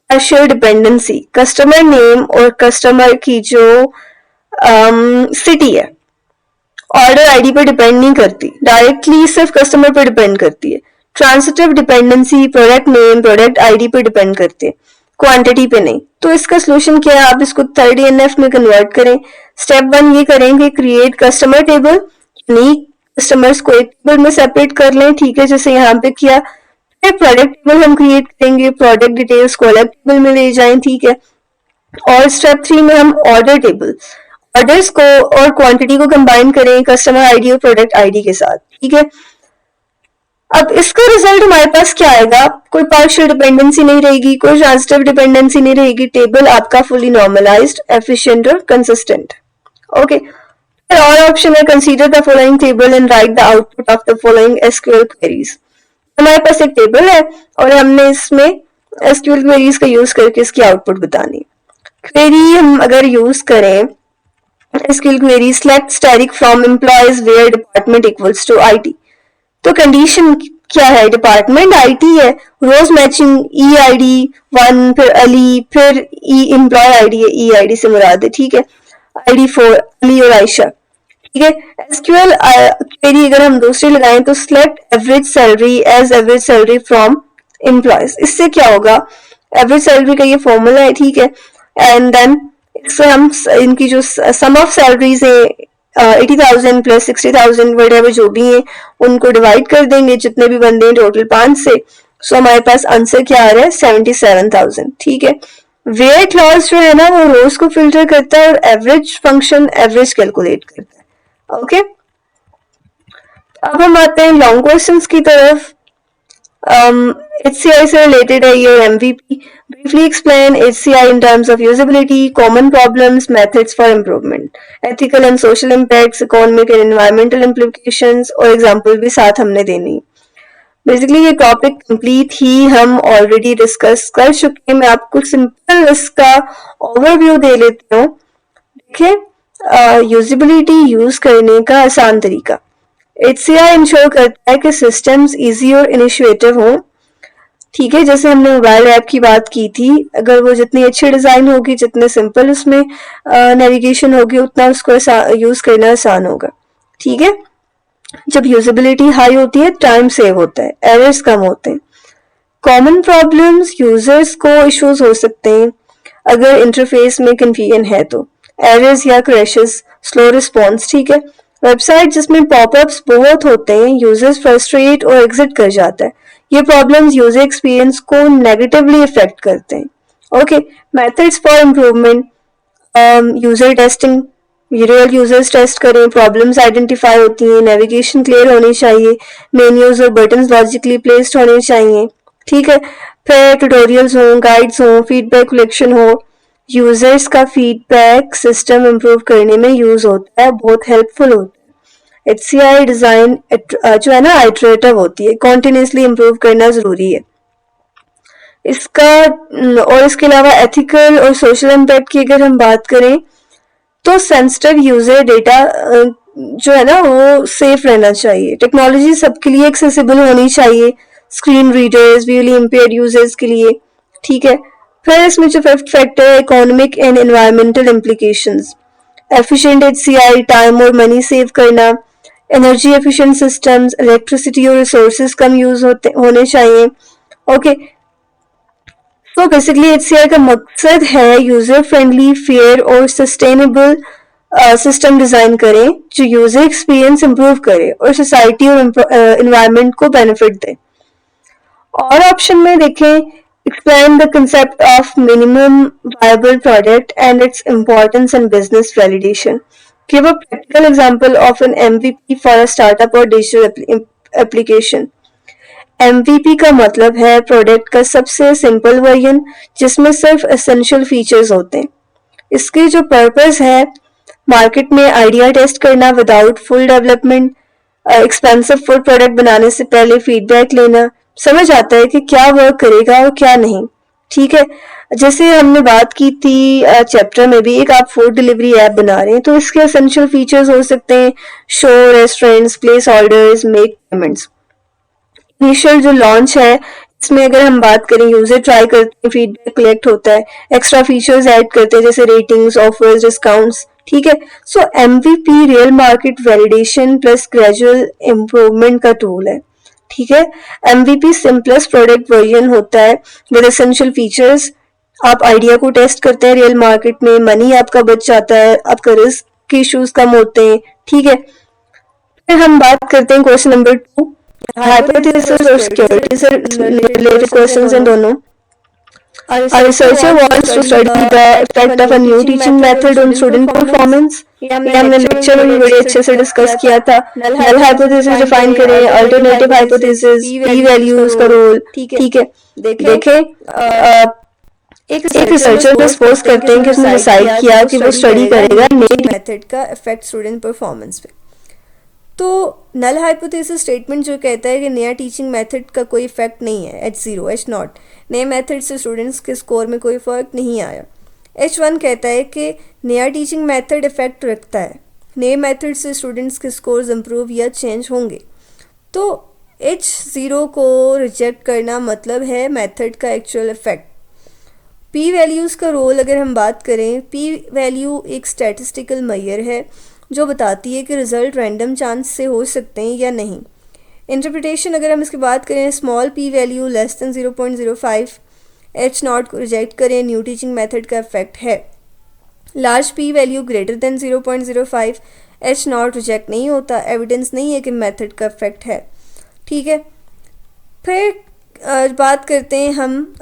पार्शियल डिपेंडेंसी, कस्टमर नेम और कस्टमर की जो सिटी है ऑर्डर आईडी पर डिपेंड नहीं करती, डायरेक्टली सिर्फ कस्टमर पर डिपेंड करती है। Transitive dependency product name product ID पर डिपेंड करती है, क्वांटिटी पे नहीं। तो इसका सोल्यूशन क्या है? आप इसको थर्ड ENF में कन्वर्ट करें। स्टेप 1 ये करेंगे, create customer table, unique customers को एक टेबल में सेपरेट कर लें, ठीक है, जैसे यहाँ पे किया। फिर प्रोडक्ट टेबल हम क्रिएट करेंगे, प्रोडक्ट डिटेल्स को अलग टेबल में ले जाएं, ठीक है। और स्टेप 3 में हम ऑर्डर टेबल, ऑर्डर्स को और क्वांटिटी को कंबाइन करें कस्टमर आईडी और प्रोडक्ट आईडी के साथ, ठीक है। अब इसका रिजल्ट हमारे पास क्या आएगा? कोई पार्शियल डिपेंडेंसी नहीं रहेगी, कोई ट्रांजिटिव डिपेंडेंसी नहीं रहेगी, टेबल आपका फुली नॉर्मलाइज्ड, एफिशिएंट और कंसिस्टेंट। ओके, और ऑप्शन है consider the following table and right the output of the following SQL queries. हमारे पास एक टेबल है और हमने इसमें एसक्यूएल क्वेरीज का यूज करके इसकी आउटपुट बतानी। क्वेरी हम अगर यूज करें SQL query select static from employees where department equals to IT, तो कंडीशन क्या है? डिपार्टमेंट आईटी है, रोज मैचिंग ई आईडी 1, फिर अली, फिर ई एम्प्लॉय आईडी है, ई आईडी से मुराद है, ठीक है। आईडी 4 अली और आयशा, ठीक है। एसक्यूएल क्वेरी अगर हम दूसरी लगाएं तो select average salary as average salary from employees. इससे क्या होगा? एवरेज सैलरी का ये फॉर्मूला है, ठीक है। एंड देन इससे हम इनकी जो सम ऑफ सैलरीज है 80,000 प्लस 60,000 वगैरह जो भी हैं उनको डिवाइड कर देंगे, जितने भी बंदे हैं टोटल 5 से। सो हमारे पास आंसर क्या आ रहा है? 77,000, ठीक है। वेयर क्लॉज जो है ना वो रोज को फिल्टर करता है और एवरेज फंक्शन एवरेज कैलकुलेट करता है। ओके, अब हम आते हैं लॉन्ग क्वेश्चंस की तरफ। HCI से related है ये MVP. Briefly explain HCI in terms of usability, common problems, methods for improvement, ethical and social impacts, economic and environmental implications और example भी साथ हमने देनी. बेसिकली ये टॉपिक कंप्लीट ही हम ऑलरेडी डिस्कस कर चुके हैं. मैं आपको सिंपल इसका ओवरव्यू दे लेती हूँ. देखिए, यूजिबिलिटी यूज करने का आसान तरीका. HCI इंश्योर करता है कि सिस्टम्स इजी और इनिशिएटिव हों. ठीक है, जैसे हमने मोबाइल ऐप की बात की थी, अगर वो जितनी अच्छी डिजाइन होगी, जितने सिंपल उसमें नेविगेशन होगी, उतना उसको यूज करना आसान होगा. ठीक है, जब यूजेबिलिटी हाई होती है टाइम सेव होता है, एरर्स कम होते हैं. कॉमन प्रॉब्लम्स, यूजर्स को इश्यूज हो सकते हैं अगर इंटरफेस में कंफ्यूजन है तो, एरर्स या क्रैशेस, स्लो रिस्पॉन्स. ठीक है, वेबसाइट जिसमें पॉपअप्स बहुत होते हैं, यूजर्स फ्रस्ट्रेट और एग्जिट कर जाता है. ये प्रॉब्लम्स यूजर एक्सपीरियंस को नेगेटिवली इफेक्ट करते हैं. Okay, methods for improvement, user testing, real users test करें, प्रॉब्लम्स आइडेंटिफाई होती हैं, नेविगेशन क्लियर होनी चाहिए, मेन्यूज और बटन्स लॉजिकली प्लेस्ड होने चाहिए. ठीक है, फिर ट्यूटोरियल्स हो, गाइड्स हो, फीडबैक कलेक्शन हो. यूजर्स का फीडबैक सिस्टम इम्प्रूव करने में यूज होता है, बहुत हेल्पफुल होता है. HCI डिजाइन जो है ना आइटरेटिव होती है, कॉन्टिन्यूसली इम्प्रूव करना जरूरी है. इसका और इसके अलावा एथिकल और सोशल इम्पैक्ट की अगर हम बात करें तो सेंसिटिव यूजर डेटा जो है ना वो सेफ रहना चाहिए. टेक्नोलॉजी सबके लिए एक्सेसिबल होनी चाहिए, screen readers, visually impaired users के लिए. ठीक है, फिर इसमें जो फिफ्थ फैक्टर है economic and environmental implications. Efficient HCI time और मनी सेव करना, एनर्जी एफिशिएंट सिस्टम्स, इलेक्ट्रिसिटी और रिसोर्सेज कम यूज होने चाहिए. ओके, तो बेसिकली HCI का मकसद है यूजर फ्रेंडली, फेयर और सस्टेनेबल सिस्टम डिजाइन करें जो यूजर एक्सपीरियंस इंप्रूव करे और सोसाइटी और एनवायरनमेंट को बेनिफिट दे. और ऑप्शन में देखें, explain the concept of minimum viable product and its importance in business validation. Give a practical example of an MVP for a startup और डिजिटल एप्लीकेशन. MVP का मतलब है प्रोडक्ट का सबसे सिंपल वर्जन जिसमें सिर्फ एसेंशियल फीचर्स होते हैं. इसकी जो पर्पस है, मार्केट में आइडिया टेस्ट करना without full development, expensive full product बनाने से पहले फीडबैक लेना, समझ आता है कि क्या वर्क करेगा और क्या नहीं. ठीक है, जैसे हमने बात की थी चैप्टर में भी, एक आप फूड डिलीवरी ऐप बना रहे हैं तो इसके एसेंशियल फीचर्स हो सकते हैं show restaurants, place orders, make payments. Initial जो लॉन्च है इसमें अगर हम बात करें, यूजर ट्राई करते हैं, फीडबैक कलेक्ट होता है, एक्स्ट्रा फीचर्स ऐड करते हैं जैसे रेटिंग्स, ऑफर्स, डिस्काउंट्स. ठीक है, सो MVP real market validation plus gradual improvement का टूल है. ठीक है, MVP सिंपलेस्ट प्रोडक्ट वर्जन होता है विद एसेंशियल फीचर्स. आप आइडिया को टेस्ट करते हैं रियल मार्केट में, मनी आपका बच जाता है, आपका रिस्क के इश्यूज कम होते हैं. ठीक है, फिर हम बात करते हैं क्वेश्चन नंबर 2, hypothesis और security से related questions हैं दोनों. A researcher wants to study the effect of a new teaching method on student performance. ये हमने लेक्चर में भी बड़े अच्छे से डिस्कस किया था. null hypothesis डिफाइन करें, alternative hypothesis, p values का रोल. ठीक है, देखें एक रिसर्चर को सपोज करते हैं कि उसने डिसाइड किया कि वो स्टडी करेगा नई मेथड का इफेक्ट स्टूडेंट परफॉर्मेंस पे. तो नल हाइपोथेसिस स्टेटमेंट जो कहता है कि नया टीचिंग मेथड का कोई इफेक्ट नहीं है, H0, H0, नए मेथड से स्टूडेंट्स के स्कोर में कोई फ़र्क नहीं आया. H1 कहता है कि नया टीचिंग मेथड इफेक्ट रखता है, नए मेथड से स्टूडेंट्स के स्कोर्स इम्प्रूव या चेंज होंगे. तो H0 को रिजेक्ट करना मतलब है मेथड का एक्चुअल इफेक्ट. P वैल्यूज़ का रोल अगर हम बात करें, P वैल्यू एक स्टैटिस्टिकल मेजर है जो बताती है कि रिज़ल्ट रैंडम चांस से हो सकते हैं या नहीं. इंटरप्रिटेशन अगर हम इसकी बात करें, small P value less than 0.05, H0 को रिजेक्ट करें, न्यू टीचिंग मेथड का इफेक्ट है. Large P value greater than 0.05, H0 reject नहीं होता, एविडेंस नहीं है कि मेथड का इफेक्ट है. ठीक है, फिर बात करते हैं हम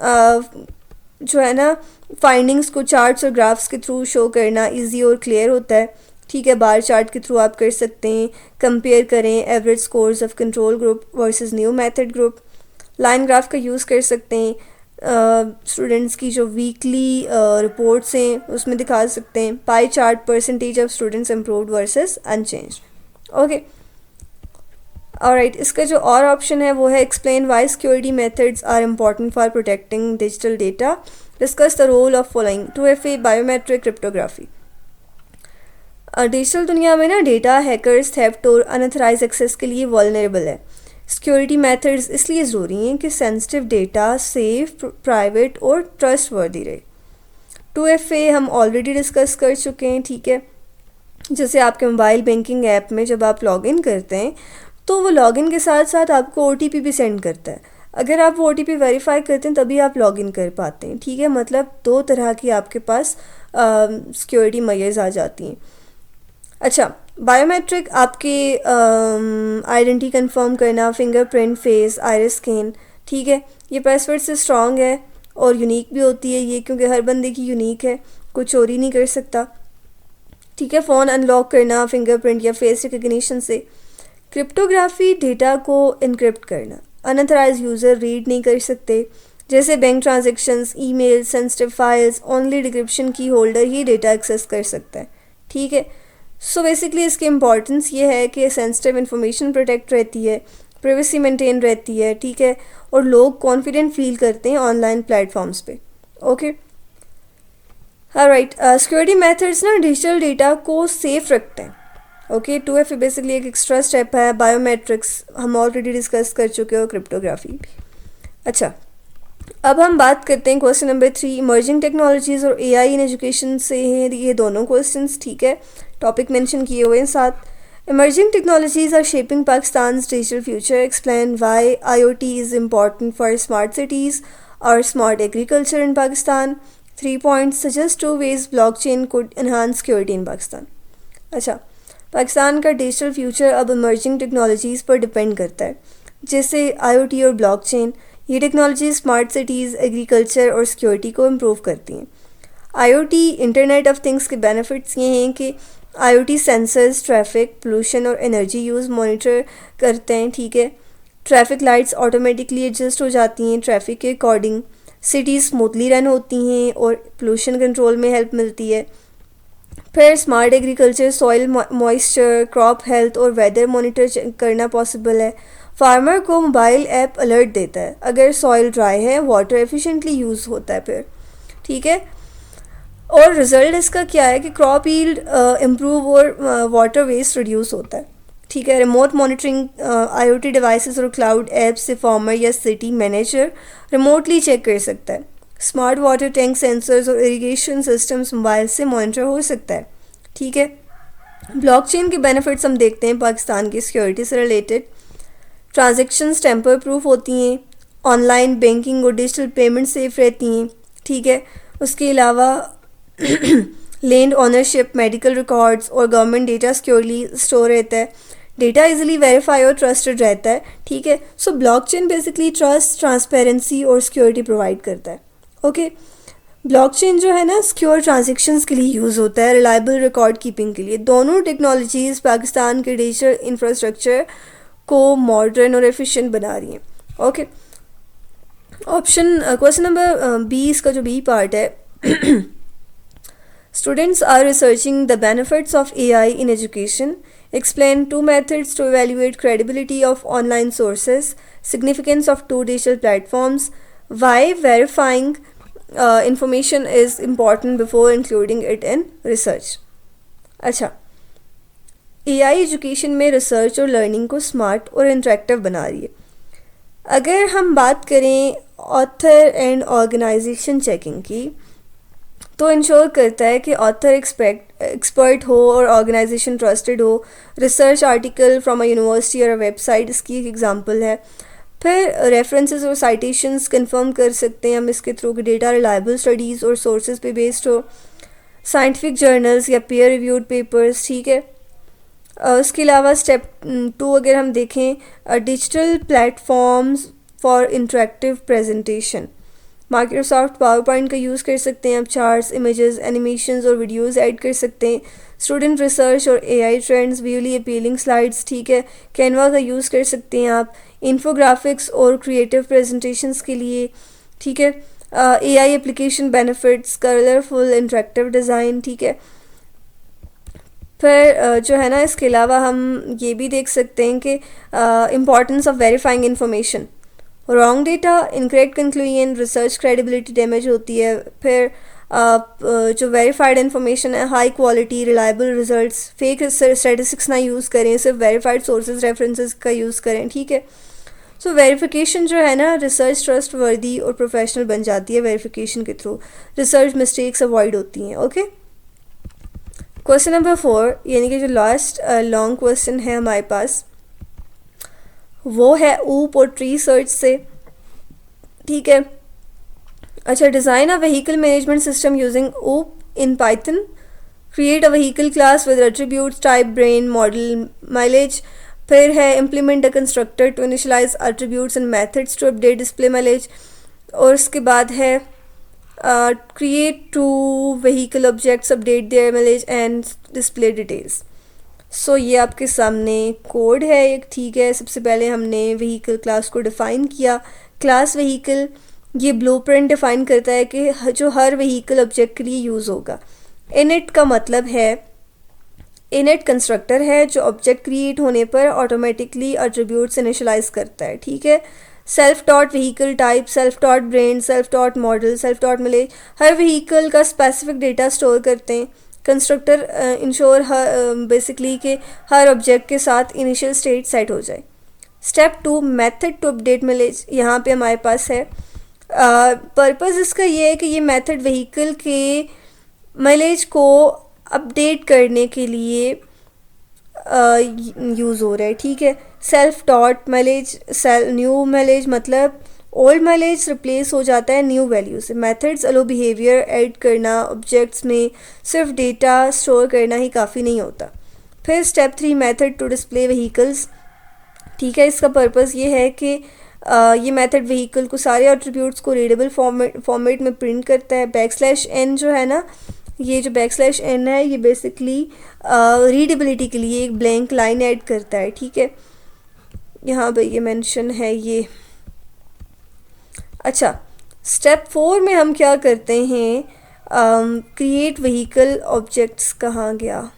जो है ना फाइंडिंग्स को चार्ट्स और ग्राफ्स के थ्रू शो करना इजी और क्लियर होता है. ठीक है, बार चार्ट के थ्रू आप कर सकते हैं, कंपेयर करें average scores of control group versus new method group. Line graph का यूज़ कर सकते हैं, स्टूडेंट्स की जो वीकली रिपोर्ट्स हैं उसमें दिखा सकते हैं, pie chart percentage of students improved versus unchanged. Okay, alright, इसका जो और ऑप्शन है वो है explain why security methods are important for protecting digital data, discuss the role of following 2FA biometric cryptography. डिजिटल दुनिया में ना डेटा हैकर्स, थेफ्ट और अनऑथराइज एक्सेस के लिए वल्नरेबल है। सिक्योरिटी मेथड्स इसलिए ज़रूरी हैं कि सेंसिटिव डेटा सेफ, प्राइवेट और ट्रस्टवर्दी रहे। 2FA हम ऑलरेडी डिस्कस कर चुके हैं, ठीक है। जैसे आपके मोबाइल बैंकिंग ऐप में जब आप लॉगिन करते हैं तो वो लॉगिन के साथ साथ आपको OTP भी सेंड करता है। अगर आप वो OTP वेरीफाई करते हैं तभी आप लॉगिन कर पाते हैं, ठीक है। मतलब दो तरह की आपके पास सिक्योरिटी मेजर्स आ जाती हैं। अच्छा, बायोमेट्रिक आपके आइडेंटिटी कंफर्म करना, फिंगरप्रिंट, फेस, आइरिस स्कैन, ठीक है। ये पासवर्ड से स्ट्रॉन्ग है और यूनिक भी होती है ये, क्योंकि हर बंदे की यूनिक है, कोई चोरी नहीं कर सकता, ठीक है। फ़ोन अनलॉक करना फिंगरप्रिंट या फेस रिकग्निशन से। क्रिप्टोग्राफी डेटा को इनक्रिप्ट करना, अनऑथराइज यूज़र रीड नहीं कर सकते, जैसे bank transactions, email, sensitive files, only decryption की होल्डर ही डेटा एक्सेस कर सकता है, ठीक है। सो बेसिकली इसकी इम्पॉर्टेंस ये है कि सेंसिटिव इन्फॉर्मेशन प्रोटेक्ट रहती है, प्राइवेसी मेंटेन रहती है, ठीक है, और लोग कॉन्फिडेंट फील करते हैं ऑनलाइन प्लेटफॉर्म्स पे। ओके, ऑलराइट, सिक्योरिटी मेथड्स ना डिजिटल डेटा को सेफ रखते हैं। ओके, 2FA बेसिकली एक एक्स्ट्रा स्टेप है। बायोमेट्रिक्स हम ऑलरेडी डिस्कस कर चुके हो, क्रिप्टोग्राफी भी। अच्छा, अब हम बात करते हैं क्वेश्चन नंबर 3, इमर्जिंग टेक्नोलॉजीज़ और AI इन एजुकेशन से हैं ये दोनों क्वेश्चंस, ठीक है। टॉपिक मेंशन किए हुए हैं साथ। Emerging technologies are shaping Pakistan's digital future, explain why IoT is important for smart cities और smart agriculture in Pakistan. 3 points, suggest 2 ways blockchain could enhance security in Pakistan. अच्छा, पाकिस्तान का डिजिटल फ्यूचर अब इमर्जिंग टेक्नोलॉजीज़ पर depend करता है, जैसे IoT और blockchain. ये टेक्नोलॉजी स्मार्ट सिटीज़, एग्रीकल्चर और सिक्योरिटी को इम्प्रूव करती हैं। IoT इंटरनेट ऑफ थिंग्स के बेनिफिट्स ये हैं कि IoT सेंसर्स ट्रैफिक, पोल्यूशन और एनर्जी यूज़ मॉनिटर करते हैं, ठीक है। ट्रैफिक लाइट्स ऑटोमेटिकली एडजस्ट हो जाती हैं ट्रैफिक के अकॉर्डिंग, सिटीज़ स्मूथली रन होती हैं और पोल्यूशन कंट्रोल में हेल्प मिलती है। फिर smart agriculture, soil moisture, crop health और वेदर मॉनिटर करना पॉसिबल है। फार्मर को मोबाइल ऐप अलर्ट देता है अगर सॉइल ड्राई है, वाटर एफिशिएंटली यूज़ होता है फिर, ठीक है। और रिज़ल्ट इसका क्या है कि क्रॉप यील्ड इम्प्रूव और वाटर वेस्ट रिड्यूस होता है, ठीक है। रिमोट मॉनिटरिंग, IoT डिवाइसेस और क्लाउड ऐप्स से फार्मर या सिटी मैनेजर रिमोटली चेक कर सकता है। स्मार्ट वाटर टैंक सेंसर्स और इरिगेशन सिस्टम्स मोबाइल से मॉनिटर हो सकता है, ठीक है। ब्लॉकचेन के बेनिफिट्स हम देखते हैं पाकिस्तान की सिक्योरिटी से रिलेटेड। ट्रांजैक्शंस टेम्पर प्रूफ होती हैं, ऑनलाइन बैंकिंग और डिजिटल पेमेंट सेफ रहती हैं, ठीक है। उसके अलावा लैंड ओनरशिप, मेडिकल रिकॉर्ड्स और गवर्नमेंट डेटा सिक्योरली स्टोर रहता है। डेटा इजीली वेरीफाई और ट्रस्टेड रहता है, ठीक है। सो ब्लॉकचेन बेसिकली ट्रस्ट, ट्रांसपेरेंसी और सिक्योरिटी प्रोवाइड करता है। ओके, ब्लॉकचेन जो है ना सिक्योर ट्रांजैक्शंस के लिए यूज़ होता है, रिलायबल रिकॉर्ड कीपिंग के लिए। दोनों टेक्नोलॉजीज़ पाकिस्तान के डिजिटल इंफ्रास्ट्रक्चर को मॉडर्न और एफिशिएंट बना रही हैं। ओके, ऑप्शन क्वेश्चन नंबर 20 का जो बी पार्ट है, students are researching the benefits of AI in education, explain 2 methods to evaluate credibility of online sources, significance of 2 digital platforms, why verifying information is important before including it in research। अच्छा, AI education में research और learning को smart और interactive बना रही है। अगर हम बात करें ऑथर एंड ऑर्गेनाइजेशन चेकिंग की, तो इंश्योर करता है कि ऑथर एक्सपर्ट हो और ऑर्गेनाइजेशन ट्रस्टेड हो। Research article from a university और अ वेबसाइट इसकी एक एग्जांपल है। फिर रेफरेंसेस और साइटेशंस कंफर्म कर सकते हैं हम इसके थ्रू कि डेटा रिलायबल स्टडीज़ और सोर्सेज पे बेस्ड हो। साइंटिफिक जर्नल्स या पीयर रिव्यूड पेपर्स, ठीक है। उसके अलावा स्टेप 2 अगर हम देखें, digital platforms for interactive presentation, Microsoft power point का यूज़ कर सकते हैं आप, चार्ट्स, इमेजेस, एनिमेशंस और वीडियोस ऐड कर सकते हैं। स्टूडेंट रिसर्च और AI ट्रेंड्स, व्यूली अपीलिंग स्लाइड्स, ठीक है। कैनवा का यूज़ कर सकते हैं आप। इन्फोग्राफिक्स और क्रिएटिव प्रेजेंटेशंस के लिए, ठीक है। AI application benefits, colourful interactive design, ठीक है। फिर जो है ना, इसके अलावा हम ये भी देख सकते हैं कि importance of verifying information, wrong data, incorrect conclusion, research credibility damage होती है। फिर जो वेरीफाइड इंफॉर्मेशन है, high quality reliable results, fake statistics ना यूज़ करें, सिर्फ वेरीफाइड सोर्सेज रेफरेंसेस का यूज़ करें, ठीक है। सो वेरिफिकेशन जो है ना, रिसर्च ट्रस्ट वर्दी और प्रोफेशनल बन जाती है वेरिफिकेशन के थ्रू, रिसर्च मिस्टेक्स अवॉइड होती हैं, ओके। क्वेश्चन नंबर 4, यानी कि जो लास्ट लॉन्ग क्वेश्चन है हमारे पास, वो है ऊप और ट्री सर्च से, ठीक है। अच्छा, design a vehicle management system using OOP in Python, create a vehicle class with attributes, type, brand, model, mileage. फिर है implement a constructor to initialise attributes and methods to update display mileage. और उसके बाद है create two vehicle objects, update their mileage and display details. So ये आपके सामने code है एक, ठीक है। सबसे पहले हमने व्हीकल क्लास को डिफ़ाइन किया। क्लास व्हीकल ये ब्लूप्रिंट डिफ़ाइन करता है कि जो हर व्हीकल ऑब्जेक्ट के लिए यूज़ होगा। इनिट का मतलब है, इनिट कंस्ट्रक्टर है जो ऑब्जेक्ट क्रिएट होने पर ऑटोमेटिकली एट्रीब्यूट्स इनिशियलाइज करता है, ठीक है। Self dot vehicle type, self dot brand, self dot model, self dot mileage, हर व्हीकल का स्पेसिफिक डेटा स्टोर करते हैं। कंस्ट्रक्टर इंश्योर बेसिकली कि हर ऑब्जेक्ट के साथ इनिशियल स्टेट सेट हो जाए। Step 2, method to update mileage, यहाँ पे हमारे पास है। पर्पस इसका ये है कि ये मेथड व्हीकल के माइलेज को अपडेट करने के लिए यूज़ हो रहा है, ठीक है। Self dot mileage, new mileage मतलब ओल्ड माइलेज रिप्लेस हो जाता है न्यू वैल्यू से। मेथड्स अलो बिहेवियर ऐड करना, ऑब्जेक्ट्स में सिर्फ डेटा स्टोर करना ही काफ़ी नहीं होता। फिर step 3, method to display vehicles, ठीक है। इसका पर्पस ये है कि ये मेथड व्हीकल को सारे एट्रीब्यूट्स को रीडेबल फॉर्मेट में प्रिंट करता है। \n जो है ना, ये जो \n है, ये बेसिकली रीडेबिलिटी के लिए एक ब्लैंक लाइन ऐड करता है, ठीक है। यहाँ पर ये मेंशन है ये। अच्छा, स्टेप 4 में हम क्या करते हैं, क्रिएट व्हीकल ऑब्जेक्ट्स, कहाँ गया,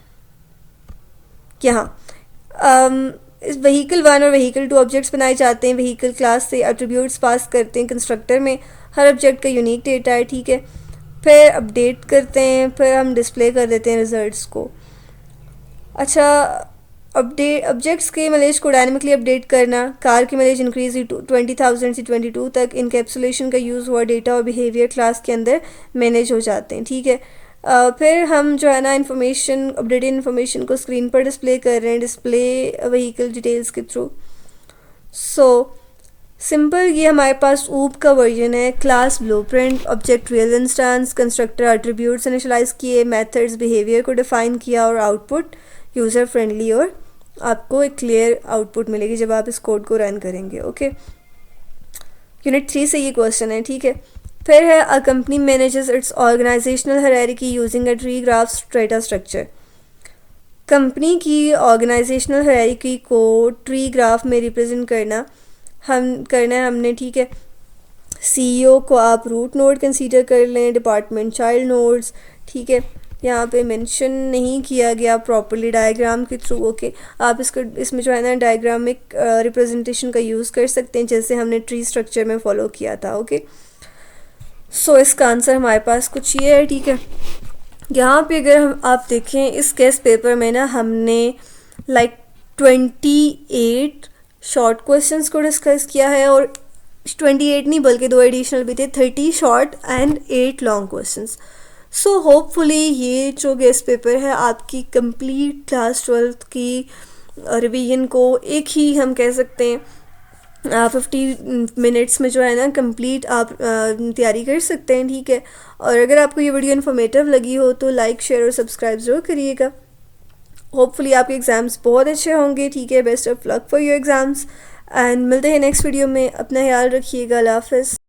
यहाँ इस व्हीकल 1 और व्हीकल 2 ऑब्जेक्ट्स बनाए जाते हैं। व्हीकल क्लास से एट्रीब्यूट्स पास करते हैं कंस्ट्रक्टर में, हर ऑब्जेक्ट का यूनिक डेटा है, ठीक है। फिर अपडेट करते हैं, फिर हम डिस्प्ले कर देते हैं रिजल्ट्स को। अच्छा, अपडेट ऑब्जेक्ट्स के माइलेज को डायनेमिकली अपडेट करना, कार की माइलेज इंक्रीज 20,000 से 22 तक, इनकैप्सुलेशन का यूज़ हुआ डेटा और बिहेवियर क्लास के अंदर मैनेज हो जाते हैं, ठीक है। फिर हम जो है ना इन्फॉर्मेशन, अपडेटेड इन्फॉर्मेशन को स्क्रीन पर डिस्प्ले कर रहे हैं, डिस्प्ले व्हीकल डिटेल्स के थ्रू। सो सिंपल ये हमारे पास ऊप का वर्जन है। Class blueprint, object real instance, constructor attributes initialise किए, मेथड्स बिहेवियर को डिफाइन किया और आउटपुट यूज़र फ्रेंडली, और आपको एक क्लियर आउटपुट मिलेगी जब आप इस कोड को रन करेंगे, ओके। यूनिट 3 से ये क्वेश्चन है, ठीक है। फिर है a company manages its organisational hierarchy using a tree graph strata structure. Company की ऑर्गेनाइजेशनल हायरार्की को ट्री ग्राफ में रिप्रेजेंट करना है हमने, ठीक है। सीईओ को आप रूट नोड कंसीडर कर लें, डिपार्टमेंट चाइल्ड नोड्स, ठीक है। यहाँ पे मेंशन नहीं किया गया प्रॉपर्ली डायग्राम के थ्रू, ओके। आप इसमें जो है ना डायग्रामिक रिप्रेजेंटेशन का यूज़ कर सकते हैं, जैसे हमने ट्री स्ट्रक्चर में फॉलो किया था, ओके। सो इसका आंसर हमारे पास कुछ ये है, ठीक है। यहाँ पे अगर आप देखें इस केस पेपर में ना, हमने 28 शॉर्ट क्वेश्चंस को डिस्कस किया है, और 28 नहीं बल्कि 2 एडिशनल भी थे, 30 short and 8 long questions. So hopefully ये जो गेस्ट पेपर है आपकी कंप्लीट क्लास 12th की रिवीजन को एक ही हम कह सकते हैं 50 मिनट्स में जो है ना कंप्लीट आप तैयारी कर सकते हैं, ठीक है। और अगर आपको ये वीडियो इन्फॉर्मेटिव लगी हो तो लाइक, शेयर और सब्सक्राइब ज़रूर करिएगा। होपफुली आपके एग्ज़ाम्स बहुत अच्छे होंगे, ठीक है। Best of luck for your exams, and मिलते हैं नेक्स्ट वीडियो में। अपना ख्याल रखिएगा। अल्लाह हाफ़िज़।